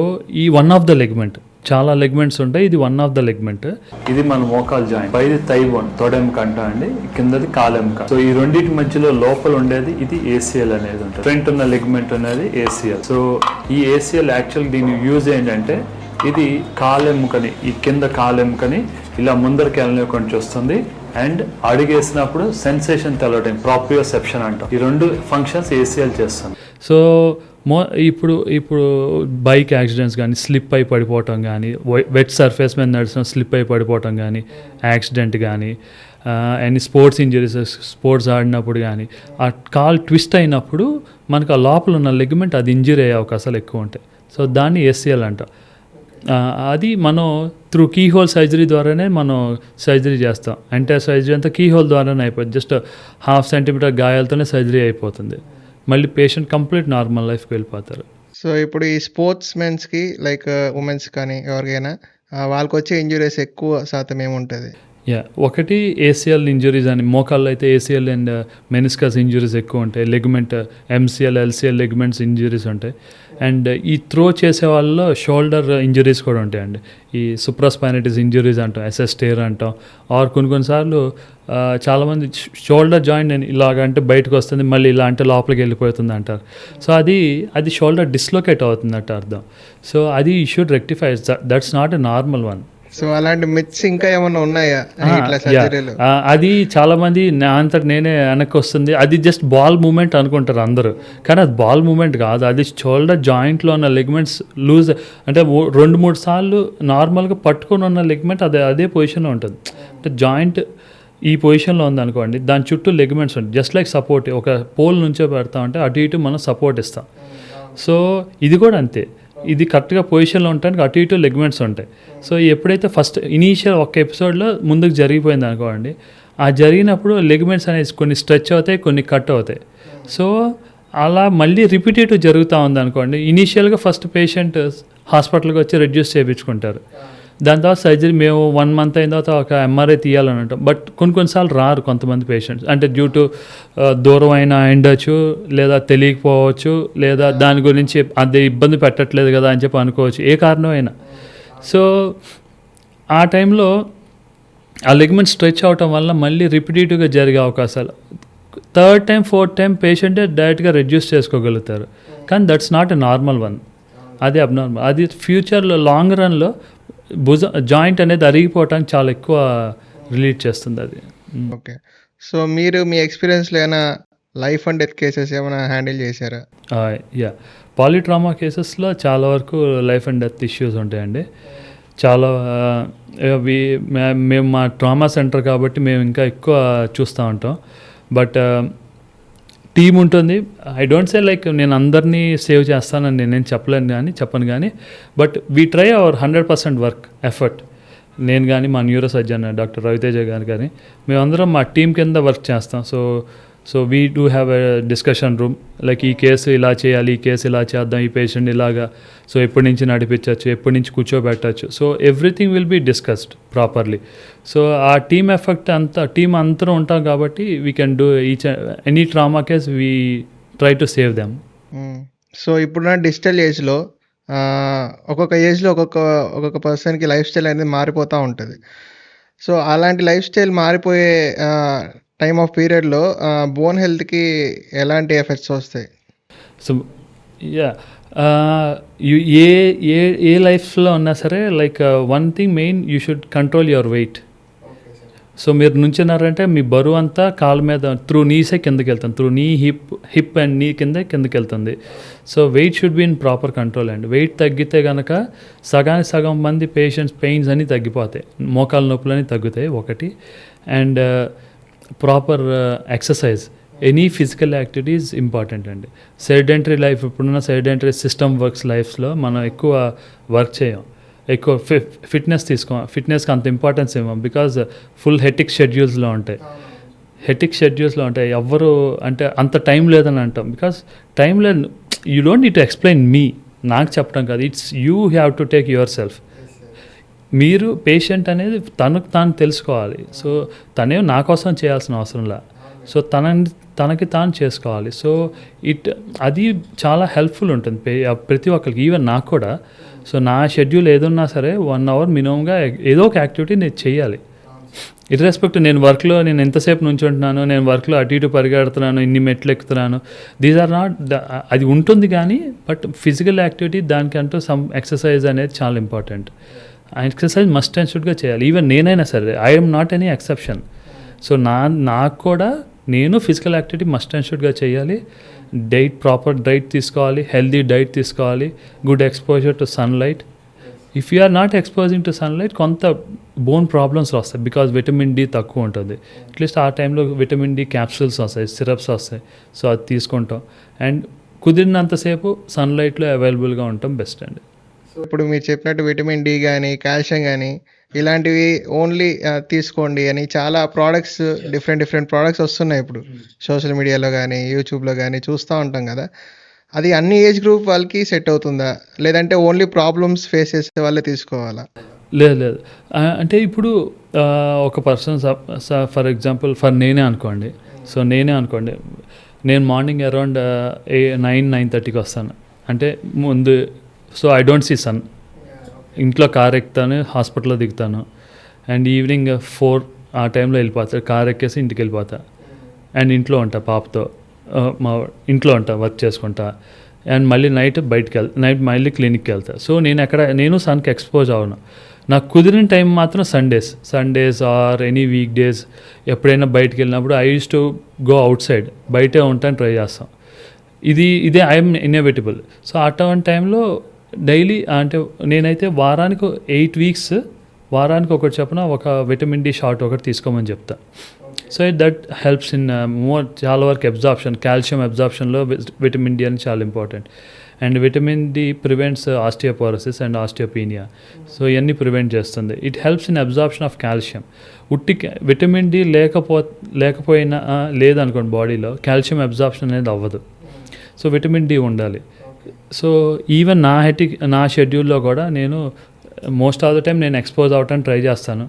ఈ వన్ ఆఫ్ ద లెగ్మెంట్, చాలా లెగ్మెంట్స్ ఉంటాయి, ఇది వన్ ఆఫ్ ద లెగ్మెంట్. ఇది మన మోకాల్ జాయింట్, పైది థై బోన్ తొడెంక అండి, కిందది కాలెంక. సో ఈ రెండింటి మధ్యలో లోపల ఉండేది ఇది ఏసీఎల్ అనేది ఉంటుంది. ఫ్రంట్ ఉన్న లెగ్మెంట్ అనేది ఏసీఎల్. సో ఈ ఏసీఎల్ యాక్చువల్ దీని యూజ్ ఏంటంటే ఇది కాలెంకని, ఈ కింద కాలెంకని ఇలా ముందరికి వెళ్ళకుండా చూస్తుంది అండ్ అడిగేసినప్పుడు సెన్సేషన్ తెలవడం, ప్రాప్రియోసెప్షన్ అంటాం. ఈ రెండు ఫంక్షన్స్ ఏసీఎల్ చేస్తుంది. సో ఇప్పుడు బైక్ యాక్సిడెంట్స్ కానీ, స్లిప్ అయి పడిపోవటం కానీ, వెట్ సర్ఫేస్ మీద నడిచిన స్లిప్ అయి పడిపోవటం కానీ, యాక్సిడెంట్ కానీ, అండ్ స్పోర్ట్స్ ఇంజరీస్, స్పోర్ట్స్ ఆడినప్పుడు కానీ ఆ కాల్ ట్విస్ట్ అయినప్పుడు మనకు ఆ లోపల ఉన్న లెగ్మెంట్ అది ఇంజరీ అయ్యే అవకాశాలు ఎక్కువ ఉంటాయి. సో దాన్ని ఏసీఎల్ అంటాం. అది మనం త్రూ కీ హోల్ సర్జరీ ద్వారానే మనం సర్జరీ చేస్తాం. అంటే సర్జరీ అంతా కీ హోల్ ద్వారానే అయిపోతుంది. జస్ట్ 1/2 సెంటీమీటర్ గాయాలతోనే సర్జరీ అయిపోతుంది. మళ్ళీ పేషెంట్ కంప్లీట్ నార్మల్ లైఫ్కి వెళ్ళిపోతారు. సో ఇప్పుడు ఈ స్పోర్ట్స్ మెన్స్కి లైక్ ఉమెన్స్ కానీ ఎవరికైనా వాళ్ళకి వచ్చే ఇంజురీస్ ఎక్కువ శాతం ఏముంటుంది? ఒకటి ఏసీఎల్ ఇంజురీస్ అని, మోకాల్లో అయితే ఏసీఎల్ అండ్ మెనిస్కస్ ఇంజురీస్ ఎక్కువ ఉంటాయి. Ligament MCL, LCL ligaments injuries ఉంటాయి. అండ్ ఈ త్రో చేసే వాళ్ళలో షోల్డర్ ఇంజురీస్ కూడా ఉంటాయండి. ఈ సుప్రాస్పైనటిస్ ఇంజురీస్ అంటాం, ఎస్ఎస్ టేర్ అంటాం. ఆర్ కొన్నిసార్లు చాలామంది షోల్డర్ జాయింట్ ఇలాగంటే బయటకు వస్తుంది, మళ్ళీ ఇలా అంటే లోపలికి వెళ్ళిపోతుంది అంటారు. సో అది షోల్డర్ డిస్లొకేట్ అవుతుందట అర్థం. సో అది you should rectify, that's not a normal one. So అలాంటి మిత్స్ ఇంకా ఏమైనా ఉన్నాయా ఇట్లా సర్జరీలో? అది చాలా మంది నా అంతటి నేనే వెనక్కి వస్తుంది, అది జస్ట్ బాల్ మూమెంట్ అనుకుంటారు అందరూ, కానీ అది బాల్ మూమెంట్ కాదు. అది షోల్డర్ జాయింట్లో ఉన్న లెగ్మెంట్స్ లూజ్ అంటే 2-3 సార్లు నార్మల్గా పట్టుకొని ఉన్న లెగ్మెంట్ అదే పొజిషన్లో ఉంటుంది. అంటే జాయింట్ ఈ పొజిషన్లో ఉంది అనుకోండి, దాని చుట్టూ లెగ్మెంట్స్ ఉంటాయి. జస్ట్ లైక్ సపోర్ట్, ఒక పోల్ నుంచో పెడతామంటే అటు ఇటు మనం సపోర్ట్ ఇస్తాం. సో ఇది కూడా అంతే, ఇది కరెక్ట్గా పొజిషన్లో ఉండడానికి అటు ఇటు లెగ్మెంట్స్ ఉంటాయి. సో ఎప్పుడైతే ఫస్ట్ ఇనీషియల్ ఒక ఎపిసోడ్లో ముందుకు జరిగిపోయింది అనుకోండి, ఆ జరిగినప్పుడు లెగ్మెంట్స్ అనేవి కొన్ని స్ట్రెచ్ అవుతాయి, కొన్ని కట్ అవుతాయి. సో అలా మళ్ళీ రిపీటేటివ్ జరుగుతూ ఉంది అనుకోండి, ఇనీషియల్గా ఫస్ట్ పేషెంట్ హాస్పిటల్కి వచ్చి రెడ్యూస్ చేయించుకుంటారు. దాని తర్వాత సర్జరీ మేము 1 మంత్ అయిన తర్వాత ఒక ఎంఆర్ఐ తీయాలని అంటాం. బట్ కొన్నిసార్లు రారు కొంతమంది పేషెంట్స్, అంటే డ్యూ టు దూరం అయినా ఉండొచ్చు, లేదా తెలియకపోవచ్చు, లేదా దాని గురించి అది ఇబ్బంది పెట్టట్లేదు కదా అని చెప్పి అనుకోవచ్చు, ఏ కారణం అయినా. సో ఆ టైంలో ఆ లెగ్మెంట్ స్ట్రెచ్ అవటం వల్ల మళ్ళీ రిపీటేటివ్గా జరిగే అవకాశాలు, 3rd టైం 4th టైం పేషెంటే డైరెక్ట్గా రెడ్యూస్ చేసుకోగలుగుతారు. కానీ that's not a normal one, అది అబ్నార్మల్. అది ఫ్యూచర్లో లాంగ్ రన్లో జాయింట్ అనేది అరిగిపోవటానికి చాలా ఎక్కువ రిలీట్ చేస్తుంది అది. ఓకే. సో, మీరు మీ ఎక్స్‌పీరియన్స్‌లో ఏమైనా లైఫ్ అండ్ డెత్ కేసెస్ ఏమైనా హ్యాండిల్ చేశారా? యా పాలిట్రామా కేసెస్లో చాలా వరకు లైఫ్ అండ్ డెత్ ఇష్యూస్ ఉంటాయండి. చాలా అవి మేము మా ట్రామా సెంటర్ కాబట్టి మేము ఇంకా ఎక్కువ చూస్తూ ఉంటాం. బట్ టీమ్ ఉంటుంది. ఐ డోంట్ సే లైక్ నేను అందరినీ సేవ్ చేస్తానని నేను చెప్పను కానీ but we try our 100% work effort. నేను కానీ మా న్యూరో సర్జన్ డాక్టర్ రవితేజ గారు కానీ మేమందరం మా టీం కింద వర్క్ చేస్తాం. So we do have a discussion room like ఈ కేసు ఇలా చేయాలి, ఈ కేసు ఇలా చేద్దాం, ఈ పేషెంట్ ఇలాగా, సో ఎప్పటి నుంచి నడిపించవచ్చు, ఎప్పటి నుంచి కూర్చోబెట్టచ్చు. So everything will be discussed properly. So ఆ టీమ్ ఎఫెక్ట్ అంతా టీమ్ అంతా ఉంటాం కాబట్టి we can do each any trauma case we try to save them. So, ఇప్పుడున్న డిజిటల్ ఏజ్‌లో ఒక్కొక్క ఏజ్‌లో ఒక్కొక్క పర్సన్‌కి లైఫ్ స్టైల్ అనేది మారిపోతూ ఉంటుంది. సో, అలాంటి లైఫ్ స్టైల్ మారిపోయే టైమ్ ఆఫ్ పీరియడ్‌లో బోన్ హెల్త్‌కి ఎలాంటి ఎఫెక్ట్స్ వస్తాయి? సో యా ఏ లైఫ్లో ఉన్నా సరే like one thing main you should control your weight. So మీరు నుంచున్నారంటే మీ బరువు అంతా కాళ్ళ మీద త్రూ నీసే కిందకి వెళ్తుంది, త్రూ నీ హిప్ అండ్ నీ కిందకి వెళ్తుంది. So weight should be in proper control and weight తగ్గితే కనుక సగానికి సగం మంది పేషెంట్స్ పెయిన్స్ అన్నీ తగ్గిపోతాయి, మోకాల నొప్పులని తగ్గుతాయి ఒకటి. And proper exercise, any physical activities important అండి. సెడెంటరీ లైఫ్, ఇప్పుడున్న సెడెంటరీ సిస్టమ్ వర్క్స్ లైఫ్లో మనం ఎక్కువ వర్క్ చేయం, ఎక్కువ ఫిట్నెస్కి అంత ఇంపార్టెన్స్ ఇవ్వం. బికాజ్ ఫుల్ హెటిక్ షెడ్యూల్స్లో ఉంటాయి. ఎవ్వరు అంటే అంత టైం లేదని అంటాం. బికాజ్ టైం లేదు, you don't need to explain మీ, నాకు చెప్పడం కాదు, it's you have to take your self. మీరు పేషెంట్ అనేది తనకు తాను తెలుసుకోవాలి. సో తనే నా కోసం చేయాల్సిన అవసరంలా, సో తనకి తాను చేసుకోవాలి. సో అది చాలా హెల్ప్ఫుల్ ఉంటుంది ప్రతి ఒక్కరికి, ఈవెన్ నాకు కూడా. సో నా షెడ్యూల్ ఏదున్నా సరే 1 hour మినిమంగా ఏదో ఒక యాక్టివిటీ నేను చేయాలి. ఇర్రెస్పెక్ట్ నేను వర్క్లో నేను ఎంతసేపు నుంచుంటున్నాను, నేను వర్క్లో అటు ఇటు పరిగెడుతున్నాను, ఇన్ని మెట్లు ఎక్కుతున్నాను, దీస్ ఆర్ నాట్, అది ఉంటుంది కానీ బట్ ఫిజికల్ యాక్టివిటీ దానికంటూ సమ్ ఎక్సర్సైజ్ అనేది చాలా ఇంపార్టెంట్. ఆ ఎక్సర్సైజ్ మస్ట్ అండ్ షుడ్గా చేయాలి. ఈవెన్ నేనైనా సరే, I'm not any exception. So నాకు కూడా నేను ఫిజికల్ యాక్టివిటీ మస్ట్ అండ్ షుడ్గా చేయాలి. ప్రాపర్ డైట్ తీసుకోవాలి, హెల్దీ డైట్ తీసుకోవాలి, good exposure to sunlight. If you are not exposing to sunlight కొంత బోన్ ప్రాబ్లమ్స్ వస్తాయి, బికాజ్ విటమిన్ డి తక్కువ ఉంటుంది. అట్లీస్ట్ ఆ టైంలో విటమిన్ డి క్యాప్సూల్స్ వస్తాయి, సిరప్స్ వస్తాయి, సో అది తీసుకుంటాం. అండ్ కుదిరినంతసేపు సన్లైట్లో అవైలబుల్గా ఉండటం బెస్ట్ అండి. సో, ఇప్పుడు మీరు చెప్పినట్టు విటమిన్ డి కానీ, కాల్షియం కానీ ఇలాంటివి ఓన్లీ తీసుకోండి అని చాలా ప్రోడక్ట్స్, డిఫరెంట్ ప్రోడక్ట్స్ వస్తున్నాయి ఇప్పుడు సోషల్ మీడియాలో కానీ, యూట్యూబ్లో కానీ చూస్తూ ఉంటాం కదా. అది అన్ని ఏజ్ గ్రూప్ వాళ్ళకి సెట్ అవుతుందా, లేదంటే ఓన్లీ ప్రాబ్లమ్స్ ఫేస్ చేసే వాళ్ళే తీసుకోవాలా? లేదు. అంటే ఇప్పుడు ఒక పర్సన్ ఫర్ ఎగ్జాంపుల్ నేనే అనుకోండి. నేను మార్నింగ్ అరౌండ్ 9-9:30కి వస్తాను. అంటే ముందు so I don't see sun. ఇంట్లో కార్ ఎక్కుతాను, హాస్పిటల్లో దిగుతాను, అండ్ ఈవినింగ్ 4 ఆ టైంలో వెళ్ళిపోతా, కార్ ఎక్కేసి ఇంటికి వెళ్ళిపోతా. అండ్ ఇంట్లో ఉంటా పాపతో, మా ఇంట్లో ఉంటా, వర్క్ చేసుకుంటా. అండ్ మళ్ళీ నైట్ మళ్ళీ క్లినిక్కి వెళ్తా. సో నేను సన్కి ఎక్స్పోజ్ అవును. నాకు కుదిరిన టైం మాత్రం Sundays or any week days ఎప్పుడైనా బయటికి వెళ్ళినప్పుడు I use to go out side, బయటే ఉంటాను ట్రై చేస్తాం. ఇదే ఐఎమ్ ఇన్నోవేటబుల్. సో అటువంటి టైంలో డైలీ అంటే నేనైతే వారానికి 8 weeks వారానికి ఒకటి చెప్పిన ఒక విటమిన్ డి షాట్ ఒకటి తీసుకోమని చెప్తా. సో దట్ హెల్ప్స్ ఇన్ చాలా వరకు అబ్జార్ప్షన్, కాల్షియం అబ్జార్ప్షన్లో విటమిన్ డి అని చాలా important. And vitamin D prevents osteoporosis and osteopenia. So ఇవన్నీ ప్రివెంట్ చేస్తుంది. It helps in absorption of calcium. Vitamin D లేకపోయినా లేదనుకోండి బాడీలో, కాల్షియం అబ్జార్ప్షన్ అనేది అవ్వదు. సో విటమిన్ డి ఉండాలి. సో ఈవెన్ నా షెడ్యూల్లో కూడా నేను మోస్ట్ ఆఫ్ ద టైం నేను ఎక్స్పోజ్ అవటానికి ట్రై చేస్తాను.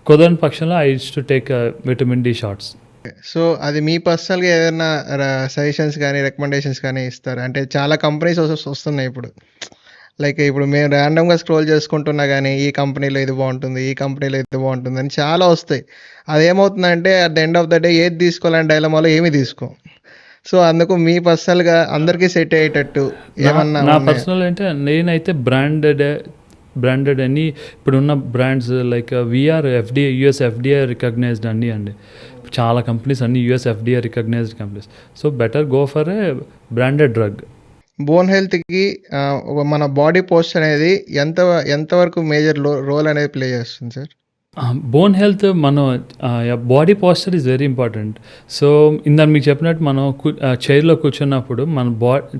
కుదరని పక్షంలో I use to take vitamin D shots. So అది మీ పర్సనల్గా ఏదైనా సజెషన్స్ కానీ, రికమెండేషన్స్ కానీ ఇస్తారా? అంటే చాలా కంపెనీస్ వస్తున్నాయి ఇప్పుడు. లైక్ ఇప్పుడు మేము ర్యాండమ్గా స్క్రోల్ చేసుకుంటున్నా కానీ ఈ కంపెనీలో ఇది బాగుంటుంది, ఈ కంపెనీలో ఇది బాగుంటుంది అని చాలా వస్తాయి. అదేమవుతుందంటే at the end of the day ఏది తీసుకోవాలని డైలమాలో ఏమీ తీసుకోం. సో అందుకు మీ పర్సనల్గా అందరికీ సెట్ అయ్యేటట్టు ఏమన్నా నా పర్సనల్ అంటే నేనైతే బ్రాండెడ్ అన్ని ఇప్పుడున్న brands like we're FDI US FDI recognized అండి చాలా కంపెనీస్ అన్ని US FDI recognized companies. So better go for a branded drug. Bone హెల్త్కి మన బాడీ పోస్చర్ అనేది ఎంతవరకు మేజర్ రోల్ అనేది ప్లే చేస్తుంది సార్? బోన్ హెల్త్ మన body posture is very important. So ఇందాక మీకు చెప్పినట్టు మనం చైర్లో కూర్చున్నప్పుడు మన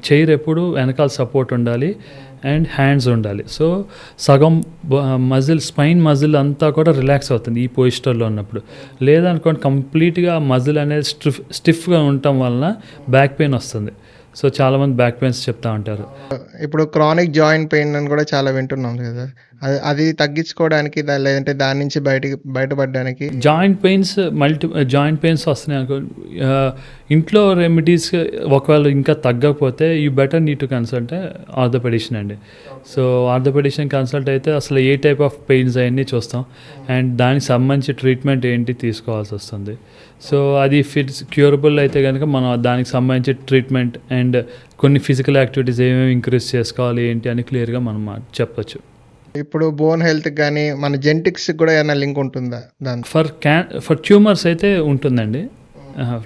చైర్ ఎప్పుడు వెనకాల సపోర్ట్ ఉండాలి అండ్ హ్యాండ్స్ ఉండాలి. సో సగం మజిల్ స్పైన్ మజిల్ అంతా కూడా రిలాక్స్ అవుతుంది ఈ పొజిషన్లో ఉన్నప్పుడు. లేదనుకోండి కంప్లీట్గా మజిల్ అనేది స్టిఫ్గా ఉండటం వలన బ్యాక్ పెయిన్ వస్తుంది. సో చాలామంది బ్యాక్ పెయిన్స్ చెప్తా ఉంటారు. ఇప్పుడు క్రానిక్ జాయింట్ పెయిన్ అని కూడా చాలా వింటున్నాం కదా, అది తగ్గించుకోవడానికి లేదంటే దాని నుంచి బయటపడడానికి జాయింట్ పెయిన్స్ వస్తున్నాయి అనుకో, ఇంట్లో రెమెడీస్ ఒకవేళ ఇంకా తగ్గకపోతే you better need to consult orthopaedician అండి. సో ఆర్థోపెడిషన్ కన్సల్ట్ అయితే అసలు ఏ టైప్ ఆఫ్ పెయిన్స్ అవన్నీ చూస్తాం అండ్ దానికి సంబంధించి ట్రీట్మెంట్ ఏంటి తీసుకోవాల్సి వస్తుంది. సో అది క్యూరబుల్ అయితే కనుక మనం దానికి సంబంధించి ట్రీట్మెంట్ అండ్ కొన్ని ఫిజికల్ యాక్టివిటీస్ ఏమేమి ఇంక్రీజ్ చేసుకోవాలి ఏంటి అని క్లియర్గా మనం చెప్పొచ్చు. ఇప్పుడు బోన్ హెల్త్ కానీ మన జెనెటిక్స్ కూడా ఏమైనా లింక్ ఉంటుందా దాని? ఫర్ ట్యూమర్స్ అయితే ఉంటుందండి,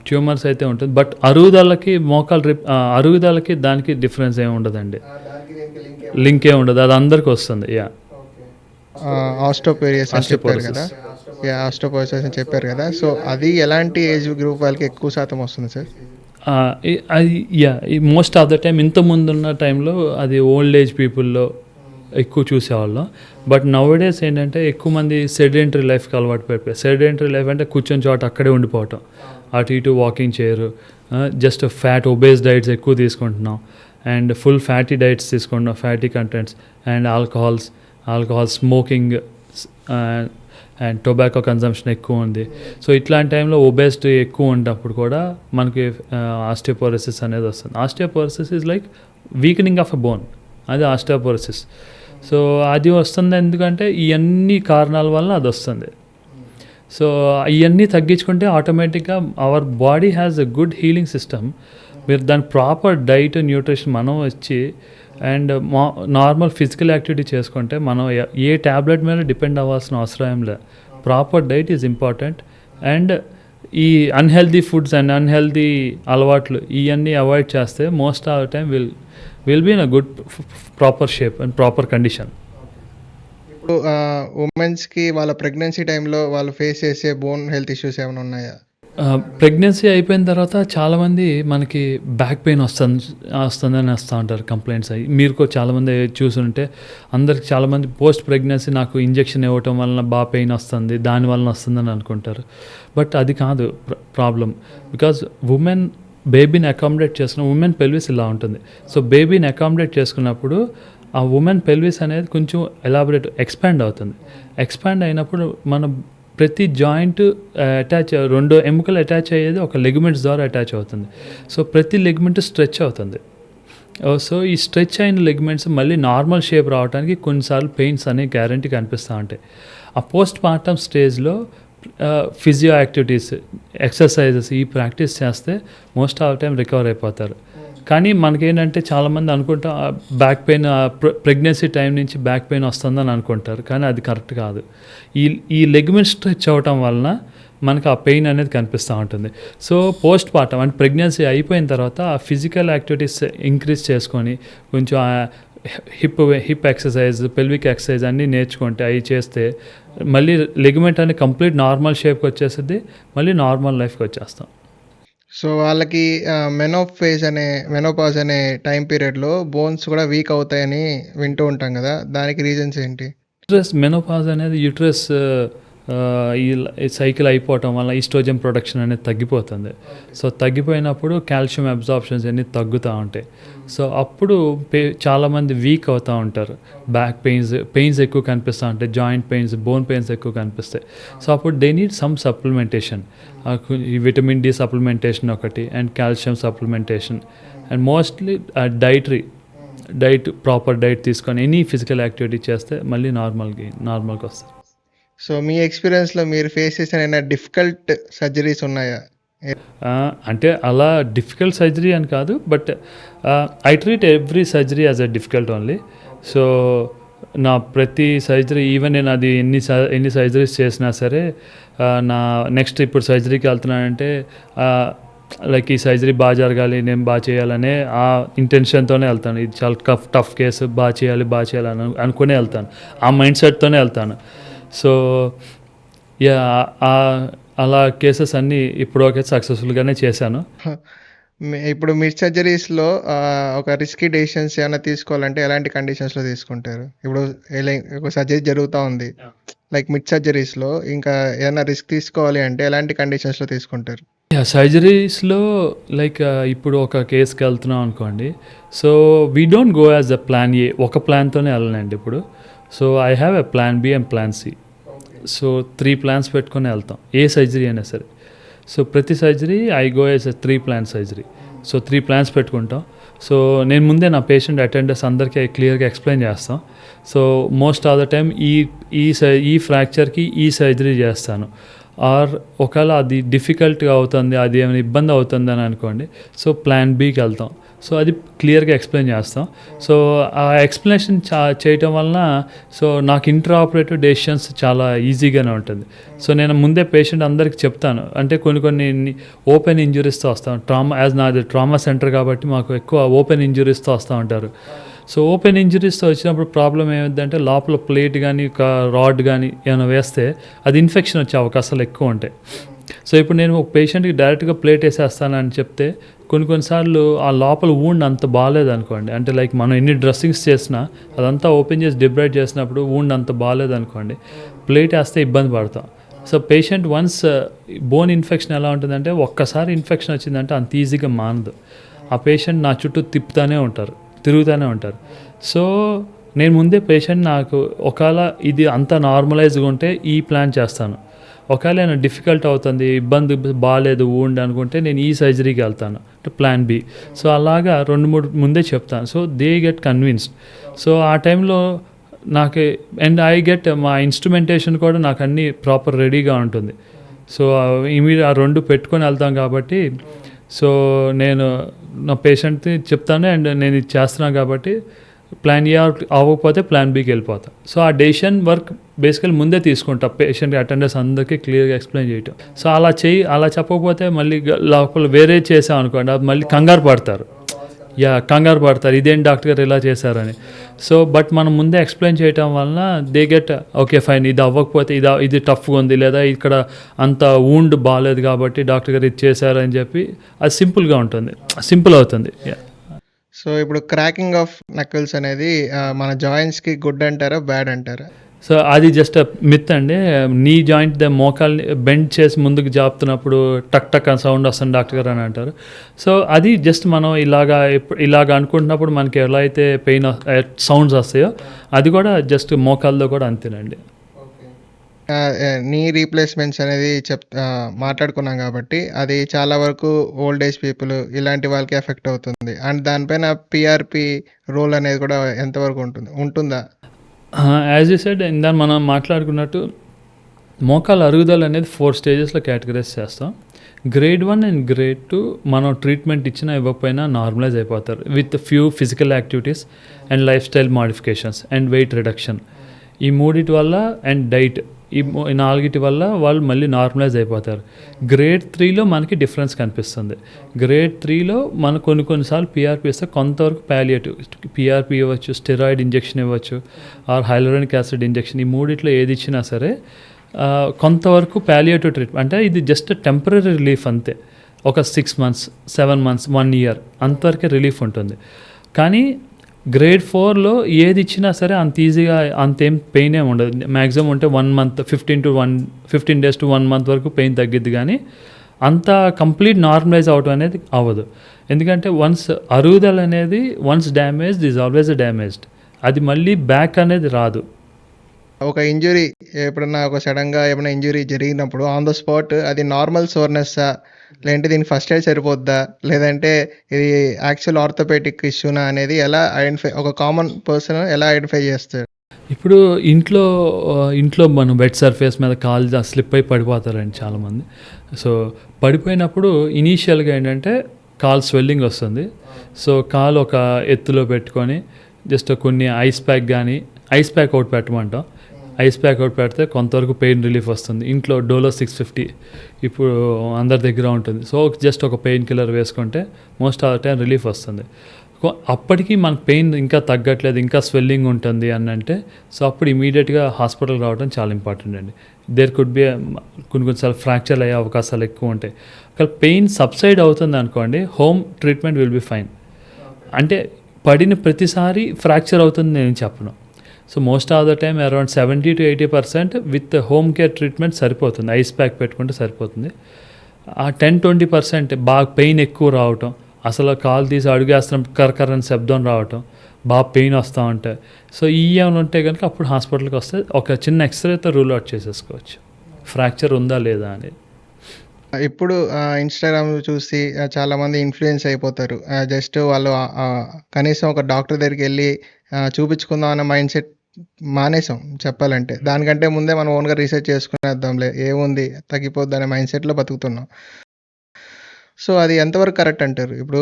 ట్యూమర్స్ అయితే ఉంటుంది. బట్ అరుగుదలకి దానికి డిఫరెన్స్ ఏమి ఉండదండి, లింక్ ఏ ఉండదు, అది అందరికి వస్తుంది. ఆస్టోపోరోసిస్ అని చెప్పారు కదా, ఆస్టోపోరోసిస్ అని చెప్పారు కదా, సో అది ఎలాంటి ఏజ్ గ్రూప్ వాళ్ళకి ఎక్కువ శాతం వస్తుంది సార్? అది మోస్ట్ ఆఫ్ ద టైం ఇంత ముందున్న టైంలో అది ఓల్డ్ ఏజ్ పీపుల్లో ఎక్కువ చూసేవాళ్ళం. బట్ నౌడేస్ ఏంటంటే ఎక్కువ మంది సెడెంటరీ లైఫ్కి అలవాటు పడిపోయారు. సెడెంటరీ లైఫ్ అంటే కూర్చొని చోట అక్కడే ఉండిపోవటం, అటు ఇటు వాకింగ్ చేయరు, జస్ట్ ఫ్యాట్ ఒబేస్ డైట్స్ ఎక్కువ తీసుకుంటున్నాం అండ్ ఫుల్ ఫ్యాటీ డైట్స్ తీసుకుంటున్నాం, fatty contents and alcohol smoking and tobacco consumption ఎక్కువ ఉంది. సో ఇట్లాంటి టైంలో ఒబేసిటీ ఎక్కువ ఉన్నప్పుడు కూడా మనకి ఆస్టియోపోరోసిస్ అనేది వస్తుంది. Osteoporosis is like weakening of a bone, అది ఆస్టియోపోరోసిస్. సో అది వస్తుంది ఎందుకంటే ఇవన్నీ కారణాల వల్ల అది వస్తుంది. సో ఇవన్నీ తగ్గించుకుంటే ఆటోమేటిక్గా our body has a good healing system. మీరు దాని ప్రాపర్ డైట్ న్యూట్రిషన్ మనం వచ్చి అండ్ నార్మల్ ఫిజికల్ యాక్టివిటీ చేసుకుంటే మనం ఏ ట్యాబ్లెట్ మీద డిపెండ్ అవ్వాల్సిన అవసరం ఏం లేదు. Proper diet is important and ఈ అన్హెల్దీ ఫుడ్స్ అండ్ అన్హెల్దీ అలవాట్లు ఇవన్నీ అవాయిడ్ చేస్తే most of the time will be in a good proper shape and proper condition. ఇప్పుడు ఉమెన్స్కి వాళ్ళ ప్రెగ్నెన్సీ టైంలో వాళ్ళు ఫేస్ చేసే బోన్ హెల్త్ ఇష్యూస్ ఏమైనా ఉన్నాయా? ప్రెగ్నెన్సీ అయిపోయిన తర్వాత చాలామంది మనకి బ్యాక్ పెయిన్ వస్తుందని వస్తూ ఉంటారు కంప్లైంట్స్ అయ్యి. మీరు చాలామంది చూసుంటే అందరికి చాలామంది పోస్ట్ ప్రెగ్నెన్సీ నాకు ఇంజెక్షన్ ఇవ్వటం వలన బాగా పెయిన్ వస్తుంది, దానివల్ల వస్తుందని అనుకుంటారు. బట్ అది కాదు ప్రాబ్లం. బికాజ్ బేబీని అకామిడేట్ చేసుకున్న ఉమెన్ పెల్విస్ ఇలా ఉంటుంది. సో బేబీని అకామిడేట్ చేసుకున్నప్పుడు ఆ ఉమెన్ పెల్విస్ అనేది కొంచెం ఎలాబరేట్ ఎక్స్పాండ్ అవుతుంది. ఎక్స్పాండ్ అయినప్పుడు మన ప్రతి జాయింట్ రెండు ఎముకలు అటాచ్ అయ్యేది ఒక లెగ్మెంట్స్ ద్వారా అటాచ్ అవుతుంది. సో ప్రతి లెగ్మెంట్ స్ట్రెచ్ అవుతుంది. సో ఈ స్ట్రెచ్ అయిన లెగ్మెంట్స్ మళ్ళీ నార్మల్ షేప్ రావడానికి కొన్నిసార్లు పెయిన్స్ అనేవి గ్యారంటీ కనిపిస్తూ ఉంటాయి. ఆ పోస్ట్ పార్టమ్ స్టేజ్లో ఫిజియో యాక్టివిటీస్, ఎక్సర్సైజెస్ ఈ ప్రాక్టీస్ చేస్తే మోస్ట్ ఆఫ్ టైం రికవర్ అయిపోతారు. కానీ మనకేంటంటే చాలామంది అనుకుంటా బ్యాక్ పెయిన్ ప్రెగ్నెన్సీ టైం నుంచి బ్యాక్ పెయిన్ వస్తుందని అనుకుంటారు, కానీ అది కరెక్ట్ కాదు. ఈ లెగ్మెంట్ స్ట్రెచ్ అవ్వటం వలన మనకు ఆ పెయిన్ అనేది కనిపిస్తూ ఉంటుంది. సో పోస్ట్ పార్టమ్ అంటే ప్రెగ్నెన్సీ అయిపోయిన తర్వాత ఆ ఫిజికల్ యాక్టివిటీస్ ఇంక్రీజ్ చేసుకొని కొంచెం హిప్ ఎక్సర్సైజ్, పెల్విక్ ఎక్సర్సైజ్ అన్నీ నేర్చుకుంటే అవి చేస్తే మళ్ళీ లెగ్మెంట్ అనేది కంప్లీట్ నార్మల్ షేప్కి వచ్చేస్తుంది, మళ్ళీ నార్మల్ లైఫ్కి వచ్చేస్తాం. సో వాళ్ళకి మెనోపాజ్ అనే టైం పీరియడ్లో బోన్స్ కూడా వీక్ అవుతాయని వింటూ ఉంటాం కదా, దానికి రీజన్స్ ఏంటి? మెనోపాజ్ అనేది యూట్రస్ ఈ సైకిల్ అయిపోవటం వల్ల ఈస్ట్రోజన్ ప్రొడక్షన్ అనేది తగ్గిపోతుంది. సో తగ్గిపోయినప్పుడు కాల్షియం అబ్జార్ప్షన్స్ అన్నీ తగ్గుతూ ఉంటాయి. సో అప్పుడు చాలామంది వీక్ అవుతూ ఉంటారు. బ్యాక్ పెయిన్స్ ఎక్కువ కనిపిస్తూ ఉంటాయి, జాయింట్ పెయిన్స్, బోన్ పెయిన్స్ ఎక్కువ కనిపిస్తాయి. సో అప్పుడు they need some supplementation, vitamin D supplementation ఒకటి and calcium supplementation and mostly diet proper diet తీసుకొని ఎనీ ఫిజికల్ యాక్టివిటీ చేస్తే మళ్ళీ నార్మల్గా వస్తుంది. సో మీ ఎక్స్పీరియన్స్లో మీరు ఫేస్ చేసిన డిఫికల్ట్ సర్జరీస్ ఉన్నాయా? అంటే అలా డిఫికల్ట్ సర్జరీ అని కాదు, but I treat every surgery as a difficult only. So నా ప్రతి సర్జరీ ఈవెన్ నేను అది ఎన్ని సర్జరీస్ చేసినా సరే నా నెక్స్ట్ ఇప్పుడు సర్జరీకి వెళ్తున్నానంటే లైక్ ఈ సర్జరీ బాగా జరగాలి, నేను బాగా చేయాలనే ఆ ఇంటెన్షన్తోనే వెళ్తాను. ఇది చాలా టఫ్ కేసు, బాగా చేయాలి అనుకునే వెళ్తాను. ఆ మైండ్ సెట్తోనే వెళ్తాను. సో యా అలా కేసెస్ అన్నీ ఇప్పుడు ఓకే సక్సెస్ఫుల్గానే చేశాను. ఇప్పుడు మిడ్ సర్జరీస్లో ఒక రిస్కీ డెసిషన్స్ ఏమైనా తీసుకోవాలంటే ఎలాంటి కండిషన్స్లో తీసుకుంటారు? ఇప్పుడు ఒక సర్జరీ జరుగుతూ ఉంది, లైక్ మిడ్ సర్జరీస్లో ఇంకా ఏదైనా రిస్క్ తీసుకోవాలి అంటే ఎలాంటి కండిషన్స్లో తీసుకుంటారు? సర్జరీస్లో లైక్ ఇప్పుడు ఒక కేసుకి వెళ్తున్నాం అనుకోండి. So we don't go as a plan A, ఒక ప్లాన్తోనే వెళ్ళనండి ఇప్పుడు. So I have a plan B and plan C. So 3 plans పెట్టుకొని వెళ్తాం ఏ సర్జరీ అయినా సరే. సో ప్రతి surgery I go as a 3 plan surgery. So 3 plans పెట్టుకుంటాం. సో నేను ముందే నా పేషెంట్ అటెండర్స్ అందరికీ క్లియర్గా ఎక్స్ప్లెయిన్ చేస్తాం. So most of the time ఈ ఫ్రాక్చర్కి ఈ సర్జరీ చేస్తాను. ఆర్ ఒకవేళ అది డిఫికల్ట్గా అవుతుంది, అది ఏమైనా ఇబ్బంది అవుతుంది అని అనుకోండి, సో ప్లాన్ బికి వెళ్తాం. సో అది క్లియర్గా ఎక్స్ప్లెయిన్ చేస్తాం. సో ఆ ఎక్స్ప్లెనేషన్ చేయటం వలన సో నాకు ఇంటర్ ఆపరేటివ్ డెసిషన్స్ చాలా ఈజీగానే ఉంటుంది. సో నేను ముందే పేషెంట్ అందరికి చెప్తాను. అంటే కొన్ని ఓపెన్ ఇంజురీస్తో వస్తాం. నాది ట్రామా సెంటర్ కాబట్టి మాకు ఎక్కువ ఓపెన్ ఇంజురీస్తో వస్తూ ఉంటారు. సో ఓపెన్ ఇంజరీస్తో వచ్చినప్పుడు ప్రాబ్లం ఏమిటంటే లోపల ప్లేట్ కానీ ఒక రాడ్ కానీ ఏమైనా వేస్తే అది ఇన్ఫెక్షన్ వచ్చే అవకాశాలు ఎక్కువ ఉంటాయి. సో ఇప్పుడు నేను ఒక పేషెంట్కి డైరెక్ట్గా ప్లేట్ వేసేస్తానని చెప్తే కొన్నిసార్లు ఆ లోపల వూండ్ అంత బాగాలేదనుకోండి, అంటే లైక్ మనం ఎన్ని డ్రెస్సింగ్స్ చేసినా అదంతా ఓపెన్ చేసి డిబ్రైడ్ చేసినప్పుడు వూండ్ అంత బాగాలేదనుకోండి, ప్లేట్ వేస్తే ఇబ్బంది పడతాం. So patient once bone infection ఎలా ఉంటుందంటే ఒక్కసారి ఇన్ఫెక్షన్ వచ్చిందంటే అంత ఈజీగా మానదు. ఆ పేషెంట్ నా చుట్టూ తిరుగుతూనే ఉంటారు. సో నేను ముందే పేషెంట్ నాకు ఒకవేళ ఇది అంత నార్మలైజ్గా ఉంటే ఈ ప్లాన్ చేస్తాను. ఒకవేళ నేను డిఫికల్ట్ అవుతుంది, ఇబ్బంది బాగాలేదు వూండ్ అనుకుంటే నేను ఈ సర్జరీకి వెళ్తాను, ప్లాన్ బి. సో అలాగా 2-3 ముందే చెప్తాను. So they get convinced. So ఆ టైంలో నాకు అండ్ ఐ గెట్ మా ఇన్స్ట్రుమెంటేషన్ కూడా నాకు అన్నీ ప్రాపర్ రెడీగా ఉంటుంది. సో ఇమీడియట్ ఆ 2 పెట్టుకొని వెళ్తాం కాబట్టి సో నేను నా పేషెంట్ని చెప్తాను అండ్ నేను ఇది చేస్తున్నాను కాబట్టి ప్లాన్ ఏ అవ్వకపోతే ప్లాన్ బికి వెళ్ళిపోతాను. సో ఆ డెసిషన్ వర్క్ బేసికల్ ముందే తీసుకుంటా, పేషెంట్ అటెండర్స్ అందరికీ క్లియర్గా ఎక్స్ప్లెయిన్ చేయటం. సో అలా చెప్పకపోతే మళ్ళీ లోపల వేరే చేసాం అనుకోండి, అది మళ్ళీ కంగారు పడతారు. ఇదేం డాక్టర్ గారు ఇలా చేశారని. సో బట్ మనం ముందే ఎక్స్ప్లెయిన్ చేయటం వలన దే గెట్ ఓకే ఫైన్, ఇది అవ్వకపోతే ఇది టఫ్గా ఉంది, లేదా ఇక్కడ అంత వూండ్ బాగాలేదు కాబట్టి డాక్టర్ గారు ఇది చేశారని చెప్పి అది సింపుల్ అవుతుంది. సో ఇప్పుడు క్రాకింగ్ ఆఫ్ నకిల్స్ అనేది మన జాయింట్స్కి గుడ్ అంటారా, బ్యాడ్ అంటారా? సో అది జస్ట్ మిత్ అండి. నీ జాయింట్ మోకాల్ని బెండ్ చేసి ముందుకు జాపుతున్నప్పుడు టక్ అని సౌండ్ వస్తుంది డాక్టర్ గారు అని అంటారు. సో అది జస్ట్ మనం ఇలాగ అనుకుంటున్నప్పుడు మనకి ఎలా అయితే పెయిన్ సౌండ్స్ వస్తాయో అది కూడా జస్ట్ మోకాల్లో కూడా అంతేనండి. నీ రీప్లేస్మెంట్స్ అనేది మాట్లాడుకున్నాం కాబట్టి అది చాలా వరకు ఓల్డ్ ఏజ్ పీపుల్ ఇలాంటి వాళ్ళకి ఎఫెక్ట్ అవుతుంది. అండ్ దానిపైన పిఆర్పి రోల్ అనేది కూడా ఎంతవరకు ఉంటుందా? యాజ్ యూ సెడ్ ఇందాక మనం మాట్లాడుకున్నట్టు మోకాల అరుగుదల అనేది 4 స్టేజెస్లో కేటగరైజ్ చేస్తాం. గ్రేడ్ 1 అండ్ గ్రేడ్ 2 మనం ట్రీట్మెంట్ ఇచ్చినా ఇవ్వకపోయినా నార్మలైజ్ అయిపోతారు with few physical activities and life style modifications and weight reduction. ఈ 3 వల్ల అండ్ డైట్, ఈ 4 వల్ల వాళ్ళు మళ్ళీ నార్మలైజ్ అయిపోతారు. గ్రేడ్ 3లో మనకి డిఫరెన్స్ కనిపిస్తుంది. గ్రేడ్ 3లో మనం కొన్నిసార్లు పిఆర్పి ఇస్తే కొంతవరకు ప్యాలియేటివ్ పిఆర్పి ఇవ్వచ్చు, స్టెరాయిడ్ ఇంజెక్షన్ ఇవ్వచ్చు, ఆర్ హైలోరినిక్ యాసిడ్ ఇంజెక్షన్. ఈ 3 ఏది ఇచ్చినా సరే కొంతవరకు ప్యాలియేటివ్ ట్రీట్మెంట్, అంటే ఇది జస్ట్ టెంపరీ రిలీఫ్ అంతే. ఒక 6 months 7 months 1 year అంతవరకే రిలీఫ్ ఉంటుంది. కానీ గ్రేడ్ 4లో ఏది ఇచ్చినా సరే అంత ఈజీగా అంతేం పెయిన్ ఏమి ఉండదు. మ్యాక్సిమం ఉంటే 1 month 15 days to 1 month వరకు పెయిన్ తగ్గిద్ది, కానీ అంత కంప్లీట్ నార్మలైజ్ అవడం అనేది అవ్వదు. ఎందుకంటే వన్స్ అరుగుదల అనేది once damaged is always damaged, అది మళ్ళీ బ్యాక్ అనేది రాదు. ఒక ఇంజురీ ఎప్పుడన్నా సడన్గా ఏమైనా ఇంజురీ జరిగినప్పుడు ఆన్ ద స్పాట్ అది నార్మల్ సోర్నెస్సా, లేదంటే దీనికి ఫస్ట్ ఎయిడ్ సరిపోద్దా, లేదంటే ఇది యాక్చువల్ ఆర్థోపెడిక్ ఇష్యూనా అనేది ఎలా ఒక కామన్ పర్సన్ ఎలా ఐడెంటిఫై చేస్తారు? ఇప్పుడు ఇంట్లో మనం వెట్ సర్ఫేస్ మీద కాలు స్లిప్ అయి పడిపోతారండి చాలామంది. సో పడిపోయినప్పుడు ఇనీషియల్గా ఏంటంటే కాలు స్వెల్లింగ్ వస్తుంది. సో కాలు ఒక ఎత్తులో పెట్టుకొని జస్ట్ కొన్ని ఐస్ ప్యాక్ కానీ ఐస్ ప్యాక్ అవుట్ పెట్టమంటాం. ఐస్ ప్యాక్ అవుట్ పెడితే కొంతవరకు పెయిన్ రిలీఫ్ వస్తుంది. ఇంట్లో డోలో 650 ఇప్పుడు అందరి దగ్గర ఉంటుంది. సో జస్ట్ ఒక పెయిన్ కిల్లర్ వేసుకుంటే most of the time relief వస్తుంది. అప్పటికి మనకు పెయిన్ ఇంకా తగ్గట్లేదు, ఇంకా స్వెల్లింగ్ ఉంటుంది అని అంటే సో అప్పుడు ఇమీడియట్గా హాస్పిటల్ రావడం చాలా ఇంపార్టెంట్ అండి. దేర్ కుడ్ బి కొన్నిసార్లు ఫ్రాక్చర్ అయ్యే అవకాశాలు ఎక్కువ ఉంటాయి. ఒకవేళ పెయిన్ సబ్సైడ్ అవుతుంది అనుకోండి, home treatment will be fine. అంటే పడిన ప్రతిసారి ఫ్రాక్చర్ అవుతుంది నేను చెప్పను. So most of the time around 70 to 80% with home care treatment సరిపోతుంది. ఐస్ ప్యాక్ పెట్టుకుంటే సరిపోతుంది. ఆ 10-20% బాగా పెయిన్ ఎక్కువ రావటం, అసలు కాలు తీసి అడుగేస్తున్నప్పుడు కరకరని శబ్దం రావటం, బాగా పెయిన్ వస్తూ ఉంటాయి. సో ఈ ఏమైనా ఉంటే కనుక అప్పుడు హాస్పిటల్కి వస్తే ఒక చిన్న ఎక్స్రేతో రూల్ అవుట్ చేసేసుకోవచ్చు ఫ్రాక్చర్ ఉందా లేదా అనేది. ఇప్పుడు ఇన్‌స్టాగ్రామ్ చూసి చాలామంది ఇన్‌ఫ్లుయెన్స్ అయిపోతారు. జస్ట్ వాళ్ళు కనీసం ఒక డాక్టర్ దగ్గరికెళ్ళి చూపించుకుందాం అన్న మైండ్ సెట్ మానేసాం చెప్పాలంటే. దానికంటే ముందే మనం ఓన్‌గా రీసెర్చ్ చేసుకునేద్దాంలే, ఏముంది తగ్గిపోద్ది అనే మైండ్ సెట్‌లో బతుకుతున్నాం. సో అది ఎంతవరకు కరెక్ట్ అంటారు? ఇప్పుడు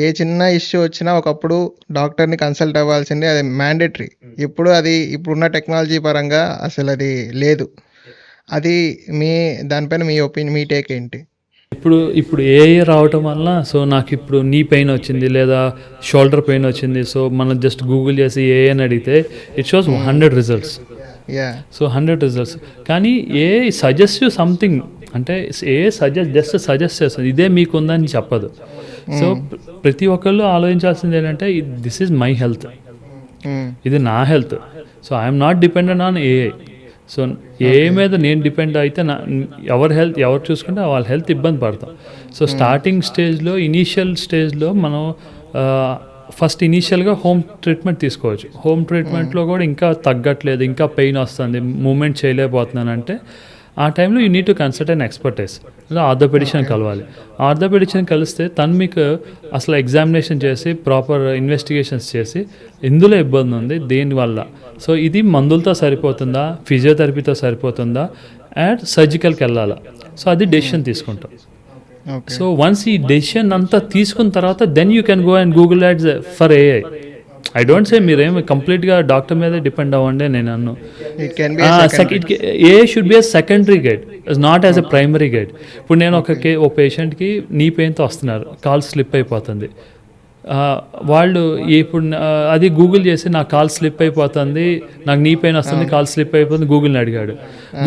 ఏ చిన్న ఇష్యూ వచ్చినా ఒకప్పుడు డాక్టర్‌ని కన్సల్ట్ అవ్వాల్సిందే, అది మ్యాండేటరీ. ఇప్పుడు ఇప్పుడున్న టెక్నాలజీ పరంగా అసలది లేదు. అది దానిపైన మీ టేక్ ఏంటి? ఇప్పుడు ఏఐ రావటం వల్ల సో నాకు ఇప్పుడు నీ పెయిన్ వచ్చింది లేదా షోల్డర్ పెయిన్ వచ్చింది, సో మనం జస్ట్ గూగుల్ చేసి ఏఐ అని అడిగితే it shows 100 results. Yeah! So 100 results. కానీ ఏఐ సజెస్ట్ యూ సంథింగ్, అంటే ఏఐ సజెస్ట్ చేస్తుంది, ఇదే మీకు ఉందని చెప్పదు. సో ప్రతి ఒక్కళ్ళు ఆలోచించాల్సింది ఏంటంటే దిస్ ఈజ్ మై హెల్త్, ఇది నా health. So I'm not dependent on AI. So AI మీద నేను డిపెండ్ అయితే ఎవరి హెల్త్ ఎవరు చూసుకుంటే వాళ్ళ హెల్త్ ఇబ్బంది పడతాం. సో స్టార్టింగ్ స్టేజ్లో ఇనీషియల్ స్టేజ్లో మనం ఫస్ట్ ఇనీషియల్గా హోమ్ ట్రీట్మెంట్ తీసుకోవచ్చు. హోమ్ ట్రీట్మెంట్లో కూడా ఇంకా తగ్గట్లేదు, ఇంకా పెయిన్ వస్తుంది, మూమెంట్ చేయలేకపోతున్నాను అంటే ఆ టైంలో you need to consult an expertise. Orthopaedician కలవాలి. ఆర్థోపెడిషన్ కలిస్తే తను మీకు అసలు ఎగ్జామినేషన్ చేసి ప్రాపర్ ఇన్వెస్టిగేషన్స్ చేసి ఇందులో ఇబ్బంది ఉంది దేనివల్ల, సో ఇది మందులతో సరిపోతుందా, ఫిజియోథెరపీతో సరిపోతుందా, అండ్ సర్జికల్కి వెళ్ళాలా, సో అది డెసిషన్ తీసుకుంటాం. సో వన్స్ ఈ డెసిషన్ అంతా తీసుకున్న తర్వాత then you can go and Google ads for AI. I don't say మీరేమి కంప్లీట్గా డాక్టర్ మీదే డిపెండ్ అవ్వండి నేను అన్ను. A should be a secondary guide, not as a primary guide. ఇప్పుడు నేను ఒక పేషెంట్కి నీ పెయిన్తో వస్తున్నారు, కాల్ స్లిప్ అయిపోతుంది, వాళ్ళు ఇప్పుడు అది గూగుల్ చేసి నాకు కాల్ స్లిప్ అయిపోతుంది, నాకు నీ పెయిన్ వస్తుంది, కాల్ స్లిప్ అయిపోతుంది, గూగుల్ని అడిగాడు.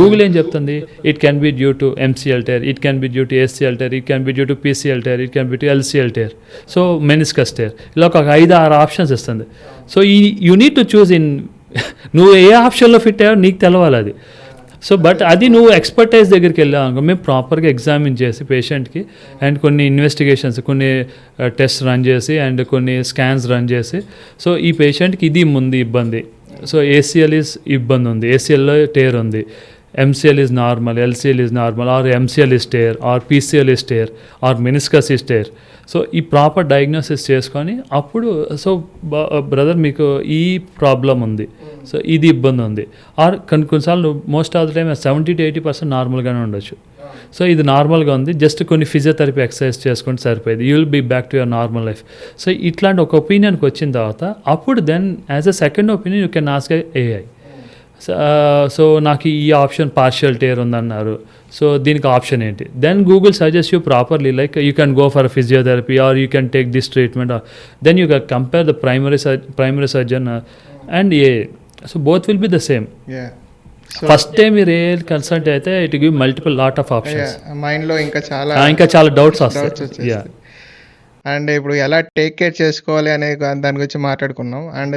గూగుల్ ఏం చెప్తుంది? It can B due to MCL tear, it can B due to ACL tear, it can B due to PCL tear, it can B to LCL tear, so meniscus tear, ఇలా ఒక 5-6 options ఇస్తుంది. So you need to choose in నువ్వు ఏ ఆప్షన్లో fit అయ్యావో నీకు తెలవాలి అది. So but అది నువ్వు ఎక్స్పర్టైజ్ దగ్గరికి వెళ్ళావు అనుకో, మేము ప్రాపర్గా ఎగ్జామిన్ చేసి పేషెంట్కి అండ్ కొన్ని ఇన్వెస్టిగేషన్స్, కొన్ని టెస్ట్ రన్ చేసి అండ్ కొన్ని స్కాన్స్ రన్ చేసి, సో ఈ పేషెంట్కి ఇది ముందు ఇబ్బంది, సో ACL ఇబ్బంది ఉంది, ACLలో టేర్ ఉంది, MCL is normal, LCL is normal, or MCL is tear, or PCL is tear, or meniscus is tear. So ఈ ప్రాపర్ డయాగ్నోసిస్ చేసుకొని అప్పుడు సో బ్రదర్ మీకు ఈ ప్రాబ్లం ఉంది, సో ఇది ఇబ్బంది ఉంది, ఆర్ కొన్నిసార్లు most of the time 70 to 80% నార్మల్గానే ఉండొచ్చు. సో ఇది నార్మల్గా ఉంది, జస్ట్ కొన్ని ఫిజియోథెరపీ ఎక్సర్సైజ్ చేసుకుంటే సరిపోయింది, you will be back to your normal life. So ఇట్లాంటి ఒక ఒపీనియన్కి వచ్చిన తర్వాత అప్పుడు then as a second opinion you can ask AI. So నాకు ఈ ఆప్షన్ పార్షియల్ టేర్ ఉందన్నారు, సో దీనికి ఆప్షన్ ఏంటి? Then Google suggest you properly, like you can go for physiotherapy or you can take this treatment, then you can compare the primary surgeon and a. So both will be the same. First time మీరు ఏ consult అయితే it give multiple lot of options, మైండ్లో ఇంకా చాలా doubts వస్తాయి. And ఇప్పుడు ఎలా take care చేసుకోవాలి అనే దాని గురించి మాట్లాడుకున్నాం. అండ్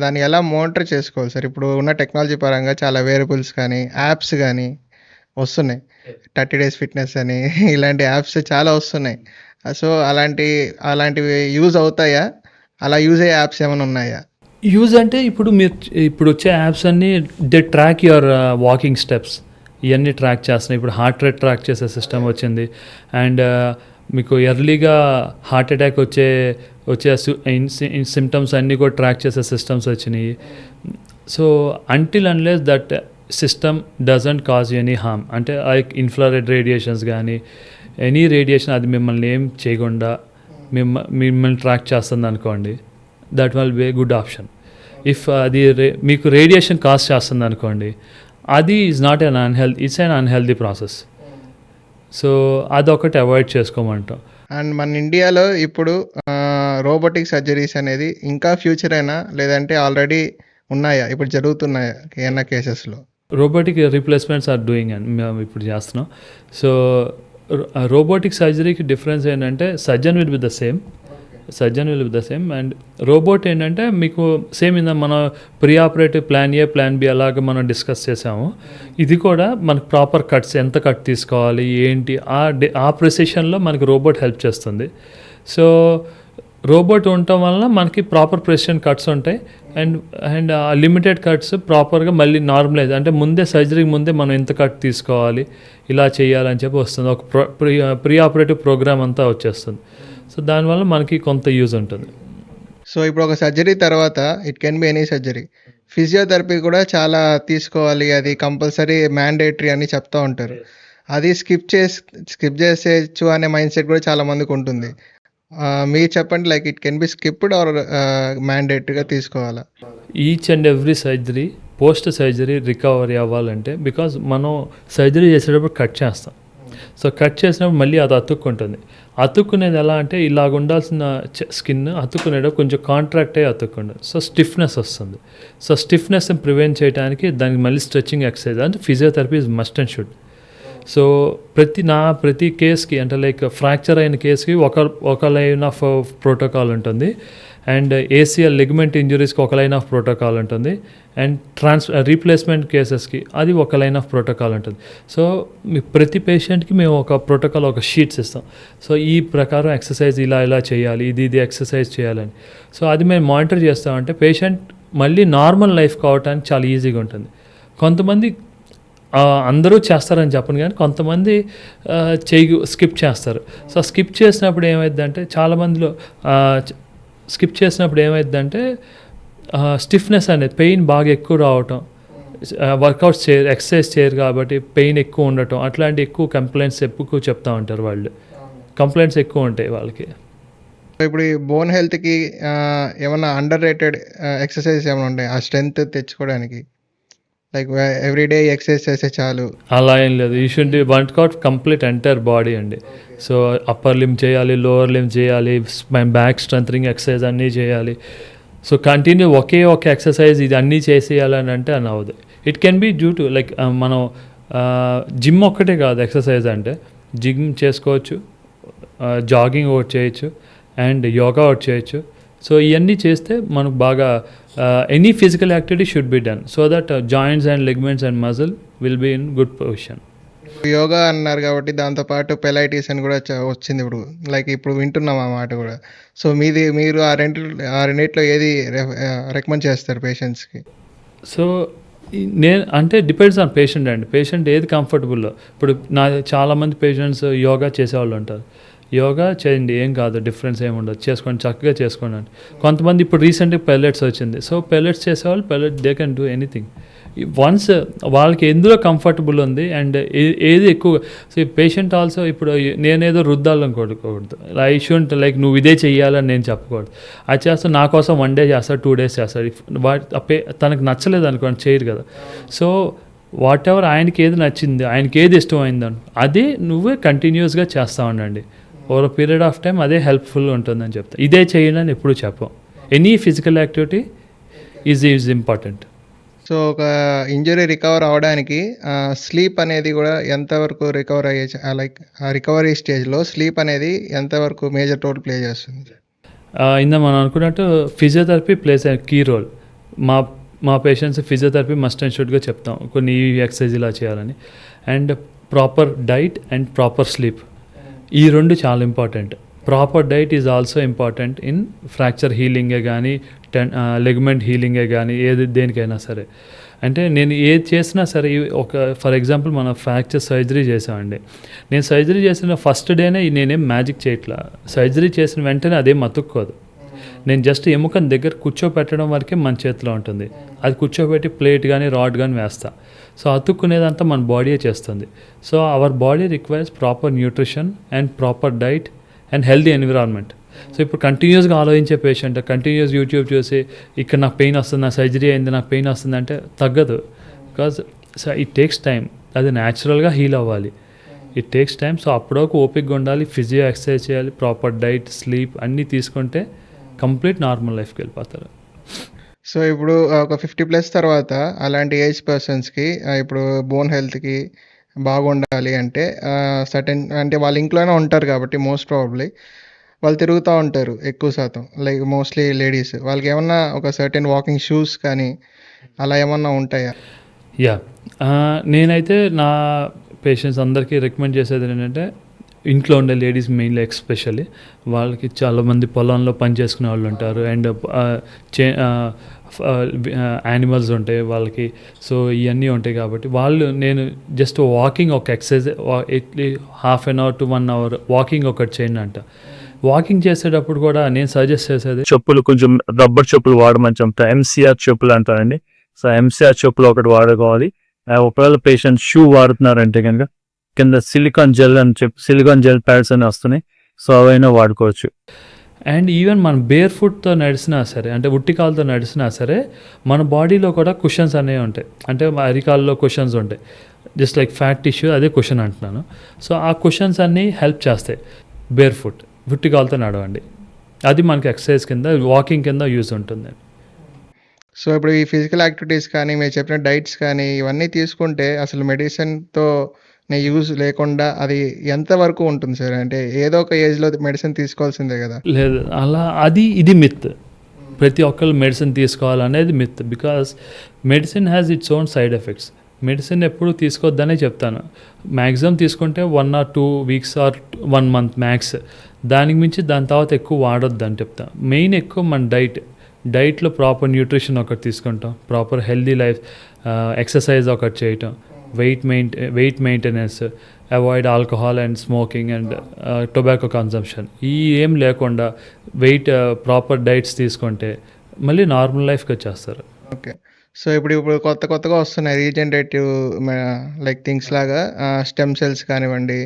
దాన్ని ఎలా మానిటర్ చేసుకోవాలి సార్? ఇప్పుడు ఉన్న టెక్నాలజీ పరంగా చాలా వేరియబుల్స్ కానీ యాప్స్ కానీ వస్తున్నాయి, 30 days ఫిట్నెస్ అని ఇలాంటి యాప్స్ చాలా వస్తున్నాయి. సో అలాంటివి యూజ్ అవుతాయా? అలా యూజ్ అయ్యే యాప్స్ ఏమైనా ఉన్నాయా? యూజ్ అంటే ఇప్పుడు వచ్చే యాప్స్ అన్నీ they track your walking steps, ఇవన్నీ ట్రాక్ చేస్తున్నాయి. ఇప్పుడు హార్ట్ రేట్ ట్రాక్ చేసే సిస్టమ్ వచ్చింది, అండ్ మీకు ఎర్లీగా హార్ట్ అటాక్ వచ్చే సిమ్టమ్స్ అన్నీ కూడా ట్రాక్ చేసే సిస్టమ్స్ వచ్చినాయి. So until unless that system doesn't cause any harm, అంటే ఇన్ఫ్రారెడ్ రేడియేషన్స్ కానీ ఎనీ రేడియేషన్ అది మిమ్మల్ని ఏం చేయకుండా మిమ్మల్ని ట్రాక్ చేస్తుంది అనుకోండి, that will be a good option. If అది మీకు రేడియేషన్ కాస్ట్ చేస్తుంది అనుకోండి, అది is not an unhealthy, it's an unhealthy process. So అదొకటి అవాయిడ్ చేసుకోమంటాం. అండ్ మన ఇండియాలో ఇప్పుడు రోబోటిక్ సర్జరీస్ అనేది ఇంకా ఫ్యూచర్ అయినా లేదంటే ఆల్రెడీ ఉన్నాయా, ఇప్పుడు జరుగుతున్నాయా ఏమైనా కేసెస్లో? రోబోటిక్ రీప్లేస్మెంట్స్ ఆర్ డూయింగ్ అని మేము ఇప్పుడు చేస్తున్నాం. సో రోబోటిక్ సర్జరీకి డిఫరెన్స్ ఏంటంటే surgeon will be the same and robot ఏంటంటే మీకు సేమ్ ఇందా మనం pre operative plan A plan B అలాగే మనం డిస్కస్ చేసాము. ఇది కూడా మనకు ప్రాపర్ కట్స్ ఎంత కట్ తీసుకోవాలి ఏంటి ఆ ప్రెసిషన్లో మనకి రోబోట్ హెల్ప్ చేస్తుంది. సో రోబోట్ ఉండటం వలన మనకి ప్రాపర్ ప్రెసిషన్ కట్స్ ఉంటాయి అండ్ ఆ లిమిటెడ్ కట్స్ ప్రాపర్గా మళ్ళీ నార్మలైజ్, అంటే ముందే సర్జరీకి ముందే మనం ఎంత కట్ తీసుకోవాలి ఇలా చేయాలని చెప్పి వస్తుంది. ఒక ప్రీ ఆపరేటివ్ ప్రోగ్రామ్ అంతా వచ్చేస్తుంది. సో దానివల్ల మనకి కొంత యూజ్ ఉంటుంది. సో ఇప్పుడు ఒక సర్జరీ తర్వాత it can be any surgery, physiotherapy కూడా చాలా తీసుకోవాలి, అది కంపల్సరీ మ్యాండేటరీ అని చెప్తూ ఉంటారు. అది స్కిప్ చేసేయచ్చు అనే మైండ్ సెట్ కూడా చాలా మందికి ఉంటుంది. మీరు చెప్పండి, like it can be skipped or మ్యాండేటరీగా తీసుకోవాలా? Each and every surgery post surgery recovery అవ్వాలంటే, బికాజ్ మనం సర్జరీ చేసేటప్పుడు కట్ చేస్తాం. సో కట్ చేసినప్పుడు మళ్ళీ అది అతుక్కుంటుంది. అతుక్కునేది ఎలా అంటే ఇలాగ ఉండాల్సిన స్కిన్ అతుక్కునేటప్పుడు కొంచెం కాంట్రాక్ట్ అయ్యి అతుక్కుంటుంది. సో స్టిఫ్నెస్ వస్తుంది. సో స్టిఫ్నెస్ని ప్రివెంట్ చేయడానికి దానికి మళ్ళీ స్ట్రెచ్చింగ్ ఎక్సర్సైజ్ అంటే physiotherapy is must and should. So ప్రతి కేస్కి అంటే లైక్ ఫ్రాక్చర్ అయిన కేస్కి ఒక లైన్ ఆఫ్ ప్రోటోకాల్ ఉంటుంది అండ్ ఏసీఎల్ లిగమెంట్ ఇంజురీస్కి ఒక లైన్ ఆఫ్ ప్రోటోకాల్ ఉంటుంది అండ్ రీప్లేస్మెంట్ కేసెస్కి అది ఒక లైన్ ఆఫ్ ప్రోటోకాల్ ఉంటుంది. సో ప్రతి పేషెంట్కి మేము ఒక ప్రోటోకాల్, ఒక షీట్స్ ఇస్తాం. సో ఈ ప్రకారం ఎక్సర్సైజ్ ఇలా చేయాలి, ఇది ఎక్సర్సైజ్ చేయాలని. సో అది మేము మానిటర్ చేస్తామంటే పేషెంట్ మళ్ళీ నార్మల్ లైఫ్ కావడానికి చాలా ఈజీగా ఉంటుంది. కొంతమంది అందరూ చేస్తారని చెప్పను కానీ కొంతమంది స్కిప్ చేస్తారు. సో స్కిప్ చేసినప్పుడు ఏమైందంటే చాలామందిలో స్టిఫ్నెస్ అనేది పెయిన్ బాగా ఎక్కువ రావటం, వర్కౌట్స్ చేయరు, ఎక్సర్సైజ్ చేయరు కాబట్టి పెయిన్ ఎక్కువ ఉండటం, అట్లాంటి ఎక్కువ కంప్లైంట్స్ ఎక్కువ చెప్తూ ఉంటారు. వాళ్ళు కంప్లైంట్స్ ఎక్కువ ఉంటాయి వాళ్ళకి. ఇప్పుడు ఈ బోన్ హెల్త్కి ఏమన్నా అండర్ రేటెడ్ ఎక్సర్సైజ్ ఏమైనా ఉంటాయి ఆ స్ట్రెంగ్త్ తెచ్చుకోవడానికి? లైక్ ఎవ్రీడే ఎక్సర్సైజ్ చేస్తే చాలు అలా ఏం లేదు. You should work out complete entire body అండి. సో అప్పర్ లిమ్ చేయాలి, లోవర్ లిమ్ చేయాలి, బ్యాక్ స్ట్రెంథనింగ్ ఎక్సర్సైజ్ అన్నీ చేయాలి. సో కంటిన్యూ ఒకే ఎక్సర్సైజ్ ఇది అన్నీ చేసేయాలని అంటే అని అవ్వదు. It can be due to like మనం జిమ్ ఒక్కటే కాదు ఎక్సర్సైజ్ అంటే, జిమ్ చేసుకోవచ్చు, జాగింగ్ ఒకటి చేయొచ్చు అండ్ యోగా ఒకటి చేయొచ్చు. సో ఇవన్నీ చేస్తే మనకు బాగా any physical activity should be done so that joints and ligaments and muscle will be in good position. Yoga అన్నారు కాబట్టి దాంతోపాటు పెలైటిస్ అని కూడా వచ్చింది ఇప్పుడు, లైక్ ఇప్పుడు వింటున్నాం ఆ మాట కూడా. సో మీరు ఆ రెండిట్లో ఏది రికమెండ్ చేస్తారు పేషెంట్స్కి? సో నేను అంటే డిపెండ్స్ ఆన్ పేషెంట్ అండి. పేషెంట్ ఏది కంఫర్టబుల్లో. ఇప్పుడు చాలామంది పేషెంట్స్ యోగా చేసేవాళ్ళు ఉంటారు. యోగా చేయండి, ఏం కాదు, డిఫరెన్స్ ఏమి ఉండదు, చేసుకోండి, చక్కగా చేసుకోండి అంటే. కొంతమంది ఇప్పుడు రీసెంట్గా పెల్లెట్స్ వచ్చింది. సో పెల్లెట్స్ చేసేవాళ్ళు they can do anything once వాళ్ళకి ఎందులో కంఫర్టబుల్ ఉంది అండ్ ఏది ఎక్కువ. సో పేషెంట్ ఆల్సో ఇప్పుడు నేనేదో రుద్దాలని కొడుకోకూడదు. ఐ షుడ్ లైక్ నువ్వు ఇదే చెయ్యాలని నేను చెప్పకూడదు. అది చేస్తా నా కోసం 1 day చేస్తాడు, 2 days చేస్తాడు. తనకు నచ్చలేదు అనుకోండి, చేయరు కదా. సో వాట్ ఎవర్ ఆయనకి ఏది నచ్చింది, ఆయనకి ఏది ఇష్టమైందని అది నువ్వే కంటిన్యూస్గా చేస్తూ ఉండండి. ఓవర్ పీరియడ్ ఆఫ్ టైం అదే హెల్ప్ఫుల్ ఉంటుందని చెప్తా. ఇదే చేయండి అని ఎప్పుడు చెప్పం. Any physical activity is important. So ఒక ఇంజరీ రికవర్ అవ్వడానికి స్లీప్ అనేది కూడా ఎంతవరకు రికవర్ అయ్యే, లైక్ ఆ రికవరీ స్టేజ్లో స్లీప్ అనేది ఎంతవరకు మేజర్ రోల్ ప్లే చేస్తుంది? ఇందా మనం అనుకున్నట్టు ఫిజియోథెరపీ ప్లేస్ కీ రోల్. మా పేషెంట్స్ ఫిజియోథెరపీ మస్ట్ అండ్ షుడ్గా చెప్తాం, కొన్ని ఎక్సర్సైజ్ ఇలా చేయాలని. And proper diet and proper sleep, ఈ రెండు చాలా important. Proper diet is also important in fracture హీలింగే కానీ లెగ్మెంట్ హీలింగే కానీ దేనికైనా సరే. అంటే నేను ఏది చేసినా సరే, ఒక ఫర్ ఎగ్జాంపుల్ మనం ఫ్రాక్చర్ సర్జరీ చేసామండి. నేను సర్జరీ చేసిన ఫస్ట్ డేనే నేనేం మ్యాజిక్ చేయట్లా. సర్జరీ చేసిన వెంటనే అదేం అతుక్కోదు. నేను జస్ట్ ఎముకని దగ్గర కూర్చోపెట్టడం వరకే మన చేతిలో ఉంటుంది. అది కూర్చోబెట్టి ప్లేట్ కానీ రాడ్ కానీ వేస్తా. సో అతుక్కునేదంతా మన బాడీయే చేస్తుంది. So our body requires proper nutrition and proper diet and healthy environment. So ఇప్పుడు కంటిన్యూస్గా ఆలోచించే పేషెంట్ కంటిన్యూస్ యూట్యూబ్ చూసి ఇక్కడ నాకు పెయిన్ వస్తుంది, నా సర్జరీ అయింది, నాకు పెయిన్ వస్తుంది అంటే తగ్గదు. Because so it takes time, అది న్యాచురల్గా హీల్ అవ్వాలి. It takes time. సో అప్పుడొక ఓపిక్గా ఉండాలి, ఫిజియో ఎక్సర్సైజ్ చేయాలి, ప్రాపర్ డైట్, స్లీప్ అన్నీ తీసుకుంటే కంప్లీట్ నార్మల్ లైఫ్కి వెళ్ళిపోతారు. సో ఇప్పుడు ఒక 50+ తర్వాత అలాంటి ఏజ్ పర్సన్స్‌కి ఇప్పుడు బోన్ హెల్త్‌కి బాగుండాలి అంటే సర్టెన్ అంటే వాళ్ళ ఇంట్లోనే ఉంటారు కాబట్టి మోస్ట్ ప్రాబబ్లీ వాళ్ళు తిరుగుతూ ఉంటారు ఎక్కువ శాతం. Like mostly ladies. వాళ్ళకేమన్నా ఒక సర్టెన్ వాకింగ్ షూస్ కానీ అలా ఏమన్నా ఉంటాయా? యా నేనైతే నా పేషెంట్స్ అందరికీ రికమెండ్ చేసేది ఏంటంటే ఇంట్లో ఉండే లేడీస్ మెయిన్లీ ఎక్స్పెషల్లీ వాళ్ళకి చాలామంది పొలంలో పని చేసుకునే వాళ్ళు ఉంటారు అండ్ యానిమల్స్ ఉంటాయి వాళ్ళకి. సో ఇవన్నీ ఉంటాయి కాబట్టి నేను జస్ట్ వాకింగ్ ఒక exercise at least half an hour to 1 hour walking ఒకటి చేయండి అంట. వాకింగ్ చేసేటప్పుడు కూడా నేను సజెస్ట్ చేసేది చెప్పులు కొంచెం రబ్బర్ చెప్పులు వాడమని చెప్తా. ఎంసీఆర్ చెప్పులు అంటారండి. సో ఎంసీఆర్ చెప్పులు ఒకటి వాడుకోవాలి. ఒకవేళ పేషెంట్ షూ వాడుతున్నారంటే కనుక కింద సిలికాన్ జెల్ ప్యాడ్స్ అని వస్తున్నాయి. సో అవైనా వాడుకోవచ్చు. అండ్ ఈవెన్ మనం బేర్ ఫుట్తో నడిచినా సరే, అంటే ఉట్టికాలతో నడిచినా సరే మన బాడీలో కూడా కుషన్స్ అనేవి ఉంటాయి. అంటే అరికాల్లో కుషన్స్ ఉంటాయి, జస్ట్ లైక్ ఫ్యాట్ టిష్యూ, అదే కుషన్ అంటున్నాను. సో ఆ కుషన్స్ అన్నీ హెల్ప్ చేస్తాయి. బేర్ ఫుట్ ఉట్టికాలతో నడవండి, అది మనకి ఎక్సర్సైజ్ కింద, వాకింగ్ కింద యూజ్ ఉంటుంది. సో ఇప్పుడు ఈ ఫిజికల్ యాక్టివిటీస్ కానీ మీరు చెప్పిన డైట్స్ కానీ ఇవన్నీ తీసుకుంటే అసలు మెడిసిన్‌తో యూజ్ లేకుండా అది ఎంతవరకు ఉంటుంది సార్? అంటే ఏదో ఒక ఏజ్‌లో మెడిసిన్ తీసుకోవాల్సిందే కదా! లేదు అలా ఇది మిత్. ప్రతి ఒక్కళ్ళు మెడిసిన్ తీసుకోవాలనేది myth. Because medicine has its own side effects. Medicine ఎప్పుడు తీసుకోవద్దనే చెప్తాను. మ్యాక్సిమం తీసుకుంటే 1 or 2 weeks or 1 month max. దానికి మించి దాని తర్వాత ఎక్కువ వాడొద్దు అని చెప్తాను. మెయిన్ ఎక్కువ మన డైట్లో ప్రాపర్ న్యూట్రిషన్ ఒకటి తీసుకుంటాం, ప్రాపర్ హెల్దీ లైఫ్, ఎక్సర్సైజ్ ఒకటి చేయటం, wait maintenance, avoid alcohol and smoking and tobacco consumption. ఈ ఏం లేకుండా ప్రాపర్ డైట్స్ తీసుకుంటే మళ్ళీ నార్మల్ లైఫ్కి వచ్చేస్తారు. ఓకే. సో ఇప్పుడు కొత్తగా వస్తున్నాయి రీజనరేటివ్ లైక్ థింగ్స్ లాగా స్టెమ్ సెల్స్ కానివ్వండి,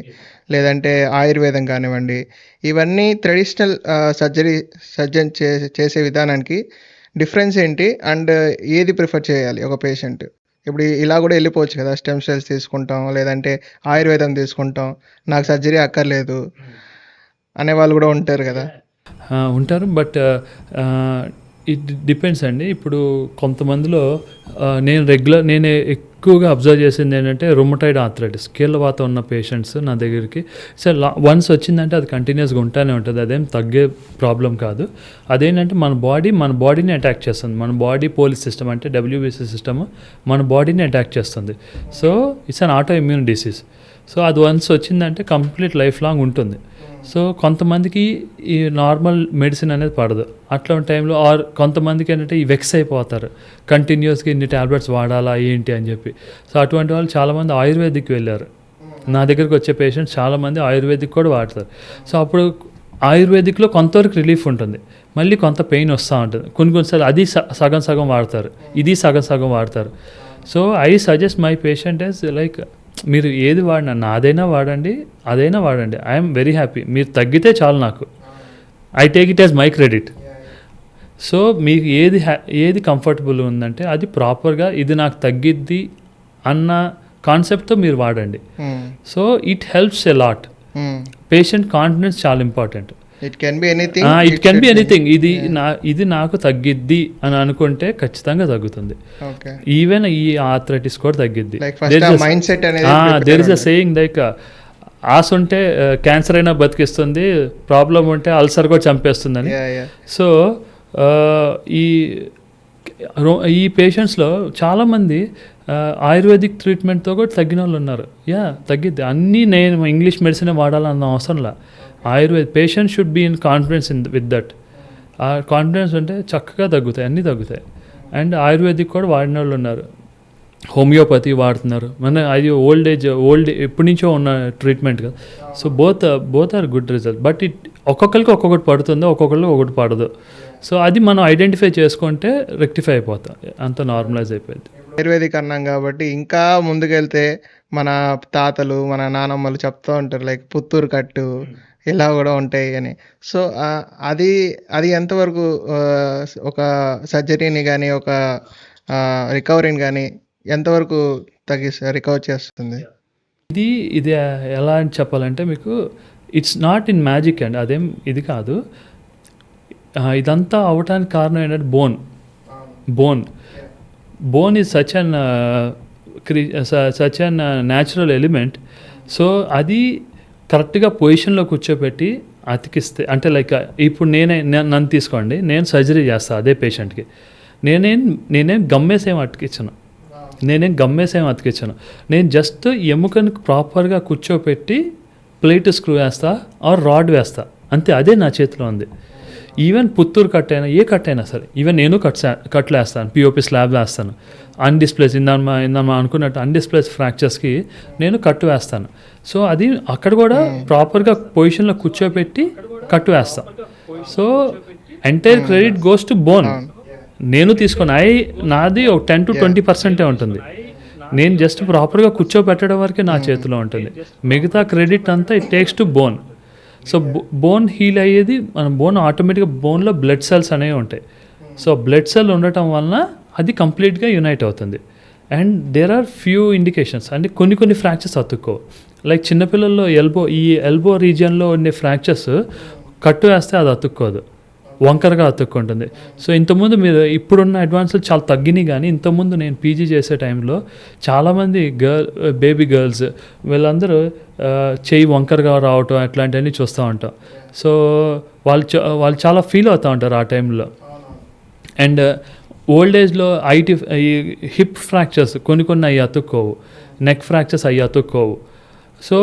లేదంటే ఆయుర్వేదం కానివ్వండి, ఇవన్నీ ట్రెడిషనల్ సర్జన్ చేసే విధానానికి డిఫరెన్స్ ఏంటి? అండ్ ఏది ప్రిఫర్ చేయాలి ఒక పేషెంట్? ఇప్పుడు ఇలా కూడా వెళ్ళిపోవచ్చు కదా, స్టెమ్ సెల్స్ తీసుకుంటాం, లేదంటే ఆయుర్వేదం తీసుకుంటాం, నాకు సర్జరీ అక్కర్లేదు అనేవాళ్ళు కూడా ఉంటారు కదా. ఉంటారు. బట్ ఇట్ డిపెండ్స్ అండి. ఇప్పుడు కొంతమందిలో నేను ఎక్కువగా అబ్జర్వ్ చేసింది ఏంటంటే రొమటాయిడ్ ఆర్థరైటిస్, కీళ్ళవాత ఉన్న పేషెంట్స్ నా దగ్గరికి సో వన్స్ వచ్చిందంటే అది కంటిన్యూస్గా ఉంటానే ఉంటుంది, అదేం తగ్గే ప్రాబ్లం కాదు. అదేంటంటే మన బాడీని అటాక్ చేస్తుంది. మన బాడీ పోలీస్ సిస్టమ్ అంటే WBC సిస్టమ్ మన బాడీని అటాక్ చేస్తుంది. So it's an auto immune disease. So అది వన్స్ వచ్చిందంటే కంప్లీట్ లైఫ్ లాంగ్ ఉంటుంది. సో కొంతమందికి ఈ నార్మల్ మెడిసిన్ అనేది పడదు. అట్లాంటి టైంలో కొంతమందికి ఏంటంటే ఈ వెక్స్ అయిపోతారు, కంటిన్యూస్గా ఇన్ని ట్యాబ్లెట్స్ వాడాలా ఏంటి అని చెప్పి. సో అటువంటి వాళ్ళు చాలామంది ఆయుర్వేదిక్కి వెళ్ళారు. నా దగ్గరికి వచ్చే పేషెంట్స్ చాలామంది ఆయుర్వేదిక్ కూడా వాడతారు. సో అప్పుడు ఆయుర్వేదిక్లో కొంతవరకు రిలీఫ్ ఉంటుంది, మళ్ళీ కొంత పెయిన్ వస్తూ ఉంటుంది. కొన్నిసార్లు అది సగం వాడతారు, ఇది సగం వాడతారు. So I suggest my patient as like మీరు ఏది వాడినా, నాదైనా వాడండి, అదైనా వాడండి, ఐఎమ్ వెరీ హ్యాపీ. మీరు తగ్గితే చాలు, నాకు I take it as my credit. So మీకు ఏది కంఫర్టబుల్ ఉందంటే అది ప్రాపర్గా ఇది నాకు తగ్గిద్ది అన్న కాన్సెప్ట్తో మీరు వాడండి. So it helps a lot. Patient confidence చాలా important. It can be anything. ఇది నాకు తగ్గిద్ది అని అనుకుంటే ఖచ్చితంగా తగ్గుతుంది. ఈవెన్ ఈ ఆర్థరైటిస్ కూడా తగ్గిద్ది. There is a saying like ఆశ ఉంటే క్యాన్సర్ అయినా బతికిస్తుంది, ప్రాబ్లం ఉంటే అల్సర్ కూడా చంపేస్తుందని. సో ఈ పేషెంట్స్లో చాలామంది ఆయుర్వేదిక్ ట్రీట్మెంట్తో కూడా తగ్గిన వాళ్ళు ఉన్నారు. తగ్గిద్ది. అన్నీ నేను ఇంగ్లీష్ మెడిసిన్ వాడాలన్న అవసరంలా. Patient should be in confidence with that. ఆ కాన్ఫిడెన్స్ ఉంటే చక్కగా తగ్గుతాయి, అన్నీ తగ్గుతాయి. అండ్ ఆయుర్వేదిక్ కూడా వాడిన వాళ్ళు ఉన్నారు, హోమియోపతి వాడుతున్నారు. అది ఓల్డ్ ఎప్పటి నుంచో ఉన్న ట్రీట్మెంట్ కదా. So both are good result. But ఒక్కొక్కరికి ఒక్కొక్కటి పడుతుందో, ఒక్కొక్కరికి ఒకటి పడదు. సో అది మనం ఐడెంటిఫై చేసుకుంటే రెక్టిఫై అయిపోతాం, అంత నార్మలైజ్ అయిపోయింది. ఆయుర్వేదిక్ అన్నాం కాబట్టి ఇంకా ముందుకెళ్తే మన తాతలు, మన నానమ్మలు చెప్తూ ఉంటారు లైక్ పుత్తూరు కట్టు, ఇలా కూడా ఉంటాయి అని. సో, అది అది ఎంతవరకు ఒక సర్జరీని గానీ, ఒక రికవరీని గానీ ఎంతవరకు రికవర్ చేస్తుంది? ఇది ఎలా అని చెప్పాలంటే మీకు ఇట్స్ నాట్ ఇన్ మ్యాజిక్ అండి. అదేం ఇది కాదు. ఇదంతా అవ్వటానికి కారణం ఏంటంటే bone is such an natural element. So అది కరెక్ట్గా పొజిషన్లో కూర్చోబెట్టి అతికిస్తే, అంటే లైక్ ఇప్పుడు నన్ను తీసుకోండి, నేను సర్జరీ చేస్తాను అదే పేషెంట్కి. నేనేం గమ్మేసేం అతికించను. నేను జస్ట్ ఎముకని ప్రాపర్గా కూర్చోపెట్టి ప్లేట్ స్క్రూ వేస్తా ఆర్ రాడ్ వేస్తా, అంతే. అదే నా చేతిలో ఉంది. ఈవెన్ పుత్తూరు కట్ అయినా, ఏ కట్ అయినా సరే, ఈవెన్ నేను కట్లు వేస్తాను, పిఓపి స్లాబ్ వేస్తాను. అన్డిస్ప్లేస్ ఇందామా అనుకున్నట్టు అన్డిస్ప్లేస్ ఫ్రాక్చర్స్కి నేను కట్టు వేస్తాను. సో అది అక్కడ కూడా ప్రాపర్గా పొజిషన్లో కూర్చోపెట్టి కట్టు వేస్తాం. So entire credit goes to bone. నేను తీసుకుని నాది ఒక 10 to 20% ఉంటుంది. నేను జస్ట్ ప్రాపర్గా కూర్చోబెట్టడం వరకే నా చేతిలో ఉంటుంది. మిగతా క్రెడిట్ అంతా it takes to bone. So bone heal అయ్యేది మన బోన్ ఆటోమేటిక్గా బోన్లో బ్లడ్ సెల్స్ అనేవి ఉంటాయి. సో బ్లడ్ సెల్ ఉండటం వలన అది కంప్లీట్గా యునైట్ అవుతుంది. And there are few indications, అంటే కొన్ని ఫ్రాక్చర్స్ అతుక్కో. లైక్ చిన్నపిల్లల్లో ఎల్బో రీజియన్లో ఉండే ఫ్రాక్చర్స్ కట్టు వేస్తే అది అతుక్కోదు, వంకరగా అతుక్కుంటుంది. సో ఇంతకుముందు మీరు ఇప్పుడున్న అడ్వాన్స్లు చాలా తగ్గినాయి, కానీ ఇంతకుముందు నేను పీజీ చేసే టైంలో చాలామంది బేబీ గర్ల్స్ వీళ్ళందరూ చెయ్యి వంకరగా రావటం అట్లాంటివన్నీ చూస్తూ ఉంటాం. సో వాళ్ళు చాలా ఫీల్ అవుతూ ఉంటారు ఆ టైంలో. అండ్ ఓల్డ్ ఏజ్లో ఈ హిప్ ఫ్రాక్చర్స్ కొన్ని అవి అతుక్కోవు, నెక్ ఫ్రాక్చర్స్ అవి అతుక్కోవు. సో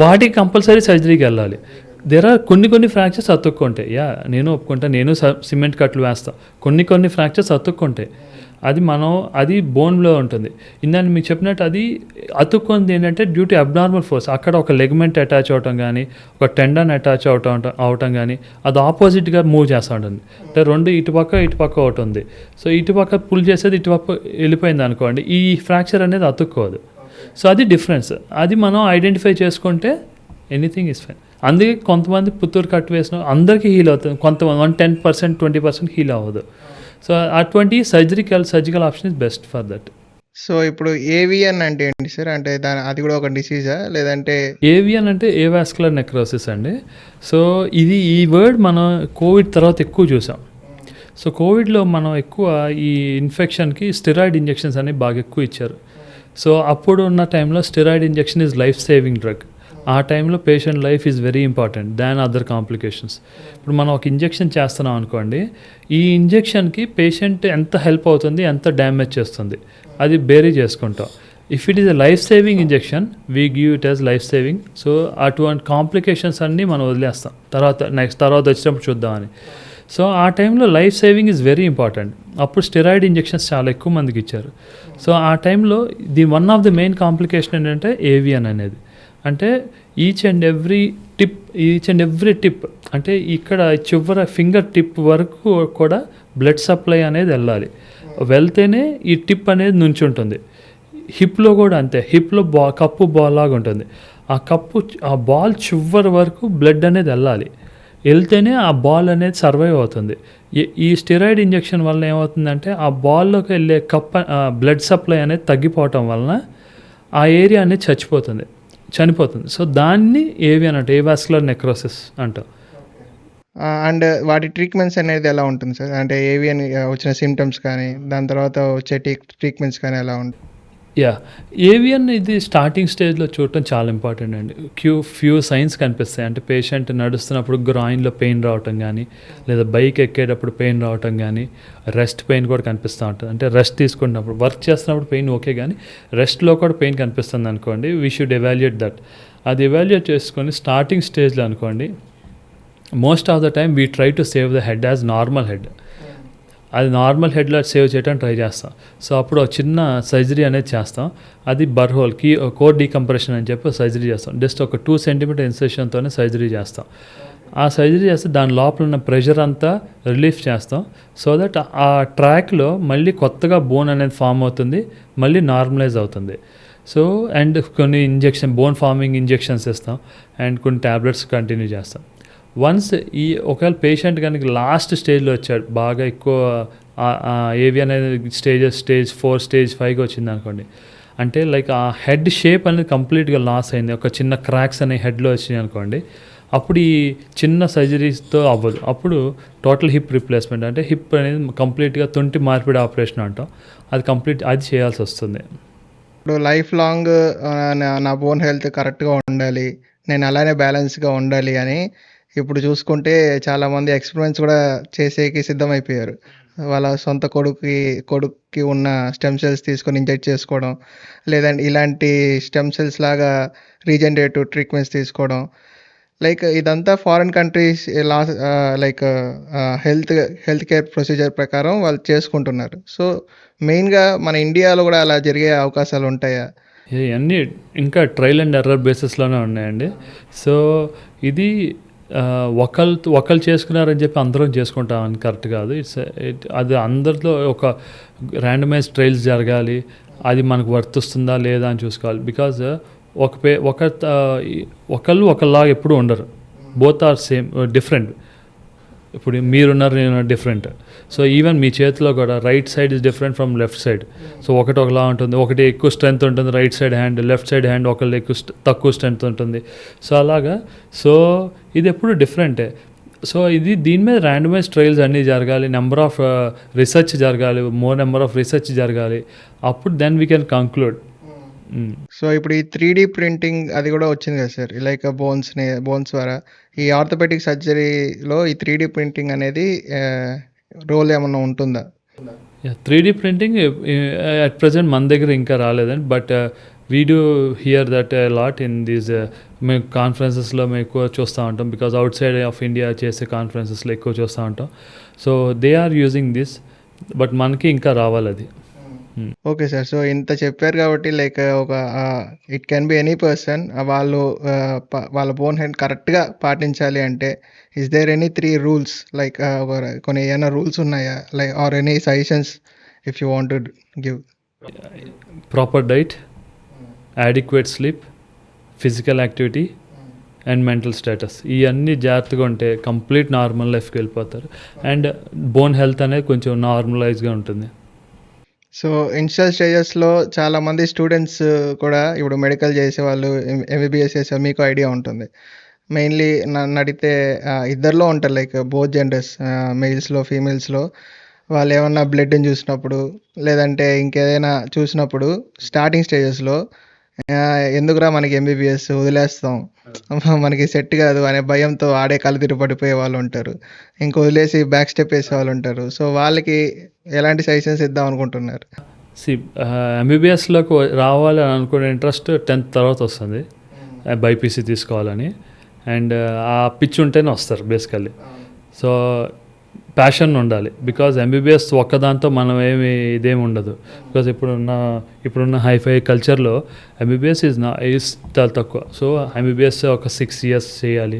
వాటికి కంపల్సరీ సర్జరీకి వెళ్ళాలి. దేర్ ఆర్ కొన్ని ఫ్రాక్చర్స్ అతుక్కుంటాయి. నేను ఒప్పుకుంటా, నేను సిమెంట్ కట్లు వేస్తాను. కొన్ని ఫ్రాక్చర్స్ అతుక్కుంటాయి. అది బోన్లో ఉంటుంది. ఇందాక మీకు చెప్పినట్టు అది అతుక్కుంది ఏంటంటే డ్యూ టు అబ్నార్మల్ ఫోర్స్. అక్కడ ఒక లెగ్మెంట్ అటాచ్ అవటం కానీ, ఒక టెండన్ అటాచ్ అవటం కానీ, అది ఆపోజిట్గా మూవ్ చేస్తూ ఉంటుంది. అంటే రెండు ఇటుపక్క ఒకటి ఉంది. సో ఇటుపక్క పుల్ చేసేది ఇటుపక్క వెళ్ళిపోయింది అనుకోండి, ఈ ఫ్రాక్చర్ అనేది అతుక్కోదు. సో అది డిఫరెన్స్. అది మనం ఐడెంటిఫై చేసుకుంటే ఎనీథింగ్ ఇస్ ఫైన్. అందుకే కొంతమంది పుత్తూరు కట్ వేసిన అందరికీ హీల్ అవుతుంది, కొంతమంది 10%, 20% హీల్ అవ్వదు. సో అటువంటి surgical option is best for that. So ఇప్పుడు ఏవిఎన్ అంటే ఏంటి సార్? అంటే అది కూడా ఒక డిసీజా, లేదంటే? ఏవిఎన్ అంటే ఏవాస్కులర్ నెక్రోసిస్ అండి. సో ఈ వర్డ్ మనం కోవిడ్ తర్వాత ఎక్కువ చూసాం. సో కోవిడ్లో మనం ఎక్కువ ఈ ఇన్ఫెక్షన్కి స్టెరాయిడ్ ఇంజెక్షన్స్ అనేవి బాగా ఎక్కువ ఇచ్చారు. సో అప్పుడు ఉన్న టైంలో steroid injection is life saving drug. ఆ టైంలో patient life is very important than other complications. ఇప్పుడు మనం ఒక ఇంజెక్షన్ చేస్తున్నాం అనుకోండి, ఈ ఇంజెక్షన్కి పేషెంట్ ఎంత హెల్ప్ అవుతుంది, ఎంత డ్యామేజ్ చేస్తుంది, అది బేరీ చేసుకుంటాం. If it is a life saving injection, we give it as life saving. So అటువంటి కాంప్లికేషన్స్ అన్నీ మనం వదిలేస్తాం, తర్వాత వచ్చినప్పుడు చూద్దామని. సో ఆ టైంలో life saving is very important. అప్పుడు స్టెరాయిడ్ ఇంజెక్షన్స్ చాలా ఎక్కువ మందికి ఇచ్చారు. సో ఆ టైంలో one of the main complication ఏంటంటే ఏవిఎన్ అనేది. అంటే ఈచ్ అండ్ ఎవ్రీ టిప్ అంటే ఇక్కడ చివర ఫింగర్ టిప్ వరకు కూడా బ్లడ్ సప్లై అనేది వెళ్తేనే ఈ టిప్ అనేది నుంచుంటుంది. హిప్లో కూడా అంతే. హిప్లో కప్పు బాల్ లాగా ఉంటుంది. ఆ బాల్ చివరి వరకు బ్లడ్ అనేది వెళ్తేనే ఆ బాల్ అనేది సర్వైవ్ అవుతుంది. ఈ స్టెరాయిడ్ ఇంజెక్షన్ వల్ల ఏమవుతుందంటే ఆ బాల్లోకి వెళ్ళే బ్లడ్ సప్లై అనేది తగ్గిపోవటం వలన ఆ ఏరియా అనేది చనిపోతుంది. సో దాన్ని ఏవిఎన్ అంటే ఏవాస్కులర్ నెక్రోసిస్ అంటాం. అండ్ వాటి ట్రీట్మెంట్స్ అనేది ఎలా ఉంటుంది సార్? అంటే ఏవిఎన్ వచ్చిన సిమ్టమ్స్ కానీ, దాని తర్వాత వచ్చే ట్రీట్మెంట్స్ కానీ ఎలా ఉంటుంది? ఏవిఎన్ ఇది స్టార్టింగ్ స్టేజ్లో చూడటం చాలా ఇంపార్టెంట్ అండి. ఫ్యూ సైన్స్ కనిపిస్తాయి. అంటే పేషెంట్ నడుస్తున్నప్పుడు గ్రాయిన్లో పెయిన్ రావటం కానీ, లేదా బైక్ ఎక్కేటప్పుడు పెయిన్ రావటం కానీ, రెస్ట్ పెయిన్ కూడా కనిపిస్తూ ఉంటుంది. అంటే రెస్ట్ తీసుకున్నప్పుడు, వర్క్ చేస్తున్నప్పుడు పెయిన్ ఓకే, కానీ రెస్ట్లో కూడా పెయిన్ కనిపిస్తుంది అనుకోండి, వీ షుడ్ ఎవాల్యుయేట్ దట్. అది ఎవాల్యుయేట్ చేసుకొని స్టార్టింగ్ స్టేజ్లో అనుకోండి, most of the time we try to save the head as normal head. అది నార్మల్ హెడ్లో సేవ్ చేయడానికి ట్రై చేస్తాం. సో అప్పుడు చిన్న సర్జరీ అనేది చేస్తాం. అది బర్హోల్ కోర్ డీకంప్రెషన్ అని చెప్పి సర్జరీ చేస్తాం. జస్ట్ ఒక 2 cm ఇన్సెషన్తోనే సర్జరీ చేస్తాం. ఆ సర్జరీ చేస్తే దాని లోపల ఉన్న ప్రెషర్ అంతా రిలీఫ్ చేస్తాం. సో దట్ ఆ ట్రాక్లో మళ్ళీ కొత్తగా బోన్ అనేది ఫామ్ అవుతుంది, మళ్ళీ నార్మలైజ్ అవుతుంది. సో అండ్ కొన్ని బోన్ ఫార్మింగ్ ఇంజెక్షన్స్ ఇస్తాం అండ్ కొన్ని ట్యాబ్లెట్స్ కంటిన్యూ చేస్తాం. వన్స్ ఈ ఒకవేళ పేషెంట్ కనుక లాస్ట్ స్టేజ్లో వచ్చాడు, బాగా ఎక్కువ ఏవి అనేది స్టేజ్ 4 స్టేజ్ 5కి వచ్చింది అనుకోండి, అంటే లైక్ ఆ హెడ్ షేప్ అనేది కంప్లీట్గా లాస్ అయింది, ఒక చిన్న క్రాక్స్ అనే హెడ్లో వచ్చినాయి అనుకోండి, అప్పుడు ఈ చిన్న సర్జరీస్తో అవ్వదు. అప్పుడు టోటల్ హిప్ రిప్లేస్మెంట్, అంటే హిప్ అనేది కంప్లీట్గా తుంటి మార్పిడి ఆపరేషన్ అంటాం, అది చేయాల్సి వస్తుంది. ఇప్పుడు లైఫ్ లాంగ్ నా బోన్ హెల్త్ కరెక్ట్గా ఉండాలి, నేను అలానే బ్యాలెన్స్గా ఉండాలి అని ఇప్పుడు చూసుకుంటే చాలామంది ఎక్స్పెరిమెంట్స్ కూడా చేసేకి సిద్ధమైపోయారు. వాళ్ళ సొంత కొడుక్కి ఉన్న స్టెమ్ సెల్స్ తీసుకొని ఇంజెక్ట్ చేసుకోవడం, లేదంటే ఇలాంటి స్టెమ్ సెల్స్ లాగా రీజనరేటివ్ ట్రీట్మెంట్స్ తీసుకోవడం, లైక్ ఇదంతా foreign countries like health care procedure ప్రకారం వాళ్ళు చేసుకుంటున్నారు. సో మెయిన్గా మన ఇండియాలో కూడా అలా జరిగే అవకాశాలు ఉంటాయా? ఇవన్నీ ఇంకా ట్రయల్ అండ్ ఎర్రర్ బేసిస్లోనే ఉన్నాయండి. సో ఇది ఒకళ్ళు చేసుకున్నారని చెప్పి అందరం చేసుకుంటామని కరెక్ట్ కాదు. అది అందరిలో ఒక ర్యాండమైజ్ ట్రయల్స్ జరగాలి, అది మనకు వర్తిస్తుందా లేదా అని చూసుకోవాలి. బికాజ్ ఒకళ్ళు ఒకళ్ళలాగా ఎప్పుడు ఉండరు, బోత్ ఆర్ సేమ్ డిఫరెంట్. ఇప్పుడు మీరున్నారు, నేను డిఫరెంట్. సో ఈవెన్ మీ చేతిలో కూడా right side is different from left side. So ఒకలా ఉంటుంది, ఒకటి ఎక్కువ స్ట్రెంత్ ఉంటుంది right side hand, left side hand ఒకళ్ళు తక్కువ స్ట్రెంత్ ఉంటుంది. సో అలాగా, సో ఇది ఎప్పుడు డిఫరెంటే. సో దీని మీద ర్యాండమైజ్ ట్రయల్స్ అన్నీ జరగాలి, నెంబర్ ఆఫ్ రీసెర్చ్ జరగాలి, మోర్ నెంబర్ ఆఫ్ రీసెర్చ్ జరగాలి, అప్పుడు then we can conclude. So ఇప్పుడు ఈ 3D ప్రింటింగ్ అది కూడా వచ్చింది కదా సార్, లైక్ బోన్స్ ద్వారా ఈ ఆర్థోపెడిక్ సర్జరీలో ఈ 3D ప్రింటింగ్ అనేది రోల్ ఏమన్నా ఉంటుందా? 3D ప్రింటింగ్ అట్ ప్రజెంట్ మన దగ్గర ఇంకా రాలేదండి, but we do hear that lot in these. మేము కాన్ఫరెన్సెస్లో మేము ఎక్కువ చూస్తూ ఉంటాం, because outside of India చేసే కాన్ఫరెన్సెస్లో ఎక్కువ చూస్తూ ఉంటాం. So they are using this, but మనకి ఇంకా రావాలి అది. Okay sir. సో ఇంత చెప్పారు కాబట్టి like it can be any person, వాళ్ళు వాళ్ళ బోన్ హెల్త్ కరెక్ట్గా పాటించాలి అంటే is there any 3 rules, like కొన్ని ఏమైనా రూల్స్ ఉన్నాయా, like or any suggestions if you want to give? Proper diet, adequate sleep, physical activity and mental status, ఇవన్నీ జాగ్రత్తగా ఉంటే కంప్లీట్ నార్మల్ లైఫ్కి వెళ్ళిపోతారు. అండ్ బోన్ హెల్త్ అనేది కొంచెం నార్మలైజ్గా ఉంటుంది. సో ఇనిషియల్ స్టేజెస్లో చాలామంది స్టూడెంట్స్ కూడా ఇప్పుడు మెడికల్ చేసేవాళ్ళు, ఎంబీబీఎస్ చేసే మీకు ఐడియా ఉంటుంది. మెయిన్లీ నన్ను అడిగితే ఇద్దరిలో ఉంటారు, లైక్ బోత్ జెండర్స్, మెయిల్స్లో ఫీమేల్స్లో. వాళ్ళు ఏమన్నా బ్లడ్ని చూసినప్పుడు లేదంటే ఇంకేదైనా చూసినప్పుడు స్టార్టింగ్ స్టేజెస్లో ఎందుకురా మనకి ఎంబీబీఎస్ వదిలేస్తాం, మనకి సెట్ కాదు అనే భయంతో ఆడే కళ్ళు తిరిగి పడిపోయే వాళ్ళు ఉంటారు, ఇంక వదిలేసి బ్యాక్ స్టెప్ వేసే వాళ్ళు ఉంటారు. సో వాళ్ళకి ఎలాంటి సజెషన్స్ ఇద్దాం అనుకుంటున్నారు? ఎంబీబీఎస్లోకి రావాలి అని అనుకునే ఇంట్రెస్ట్ 10th తర్వాత వస్తుంది, బైపీసీ తీసుకోవాలని. అండ్ ఆ పిచ్ ఉంటేనే వస్తారు బేసికల్లీ. సో ప్యాషన్ ఉండాలి, బికాజ్ ఎంబీబీఎస్ ఒక్కదాంతో మనం ఇదేమి ఉండదు. బికాజ్ ఇప్పుడున్న హైఫై కల్చర్లో ఎంబీబీఎస్ ఈజ్ చాలా తక్కువ. సో ఎంబీబీఎస్ ఒక 6 years చేయాలి,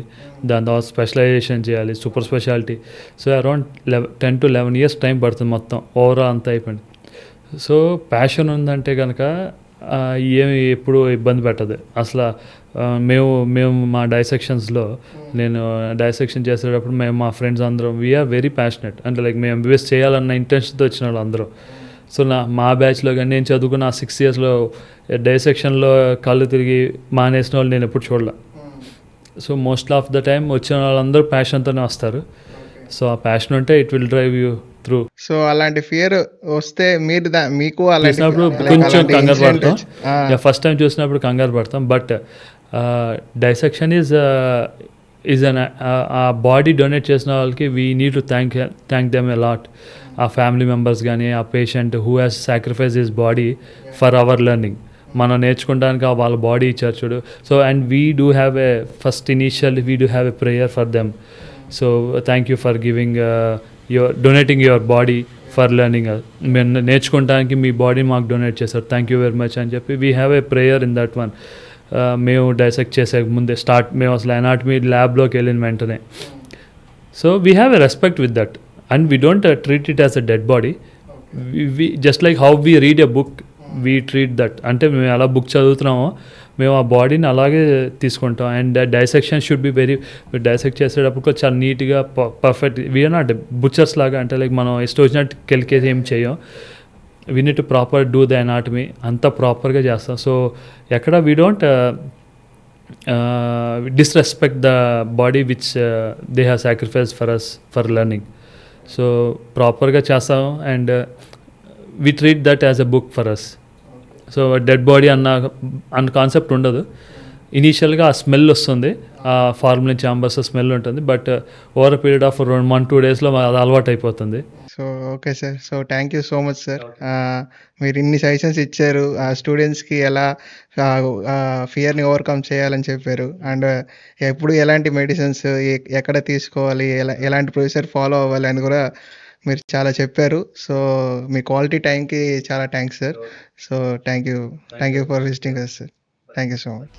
దాని తర్వాత స్పెషలైజేషన్ చేయాలి, super speciality. So around 10 to 11 years time పడుతుంది మొత్తం ఓవరాల్ అంతా అయిపోయింది. సో ప్యాషన్ ఉందంటే కనుక ఏమి ఎప్పుడు ఇబ్బంది పెట్టదు అసలు. మేము మా డైసెక్షన్స్లో, నేను డైసెక్షన్ చేసేటప్పుడు మేము మా ఫ్రెండ్స్ అందరం వీఆర్ వెరీ ప్యాషనెట్, అంటే లైక్ మేము ఎంబీబీఎస్ చేయాలన్న ఇంటెన్షన్తో వచ్చిన వాళ్ళు అందరూ. సో మా బ్యాచ్లో కానీ నేను చదువుకున్న 6 yearsలో డైసెక్షన్లో కళ్ళు తిరిగి మానేసిన వాళ్ళు నేను ఎప్పుడు చూడలే. So most of the time వచ్చిన వాళ్ళందరూ ప్యాషన్తోనే వస్తారు. సో ఆ ప్యాషన్ ఉంటే it will drive you through. So అలాంటి ఫియర్ వస్తే మీరు మీకు చూసినప్పుడు కొంచెం కంగారు పడతాం, ఫస్ట్ టైం చూసినప్పుడు కంగారు పడతాం. బట్ డైసెక్షన్ ఈజ్ అన్ ఆ బాడీ డొనేట్ చేసిన వాళ్ళకి we need to thank them a lot. ఆ ఫ్యామిలీ మెంబర్స్ కానీ ఆ patient who has sacrifice his body for hour learning, మనం నేర్చుకోవడానికి వాళ్ళ బాడీ ఇచ్చారు చూడు. So and we do have a first initial we do have a prayer for them. So thank you for giving donating your body for learning. మేము నేర్చుకోవడానికి మీ body మాకు donate చేశారు, thank you very much అని చెప్పి we have a prayer in that one. మేము dissect చేసే ముందే మేము అసలు అనాటమీ ల్యాబ్లోకి వెళ్ళిన వెంటనే. So we have a respect with that and we don't treat it as a dead body. Just like how we read a book, we treat that. అంటే మేము ఎలా బుక్ చదువుతున్నామో మేము ఆ బాడీని అలాగే తీసుకుంటాం. And dissection should be very, dissect చేసేటప్పుడు కూడా చాలా నీట్గా పర్ఫెక్ట్. వీఆర్ నాట్ బుచ్చర్స్ లాగా, అంటే లైక్ మనం ఇష్టం వచ్చినట్టు కెలికేసి ఏం చేయం. We need to proper do the anatomy, అంతా ప్రాపర్గా చేస్తాం. సో ఎక్కడ we don't disrespect the body which they have sacrificed for us for learning. So ప్రాపర్గా చేస్తాం and we treat that as a book for us. So dead body అన్న concept ఉండదు. ఇనీషియల్గా ఆ స్మెల్ వస్తుంది, ఆ ఫార్మలిన్ ఛాంబర్స్ స్మెల్ ఉంటుంది, but over period of 1-2 డేస్లో అది అలవాటు అయిపోతుంది. So okay sir. So thank you so much sir. మీరు ఇన్ని సజెషన్స్ ఇచ్చారు, ఆ స్టూడెంట్స్కి ఎలా ఫియర్ని ఓవర్కమ్ చేయాలని చెప్పారు. అండ్ ఎప్పుడు ఎలాంటి మెడిసిన్స్ ఎక్కడ తీసుకోవాలి, ఎలాంటి ప్రొసీజర్ ఫాలో అవ్వాలి అని కూడా మీరు చాలా చెప్పారు. సో మీ క్వాలిటీ టైంకి చాలా thanks sir. So thank you for visiting us sir. Thank you so much.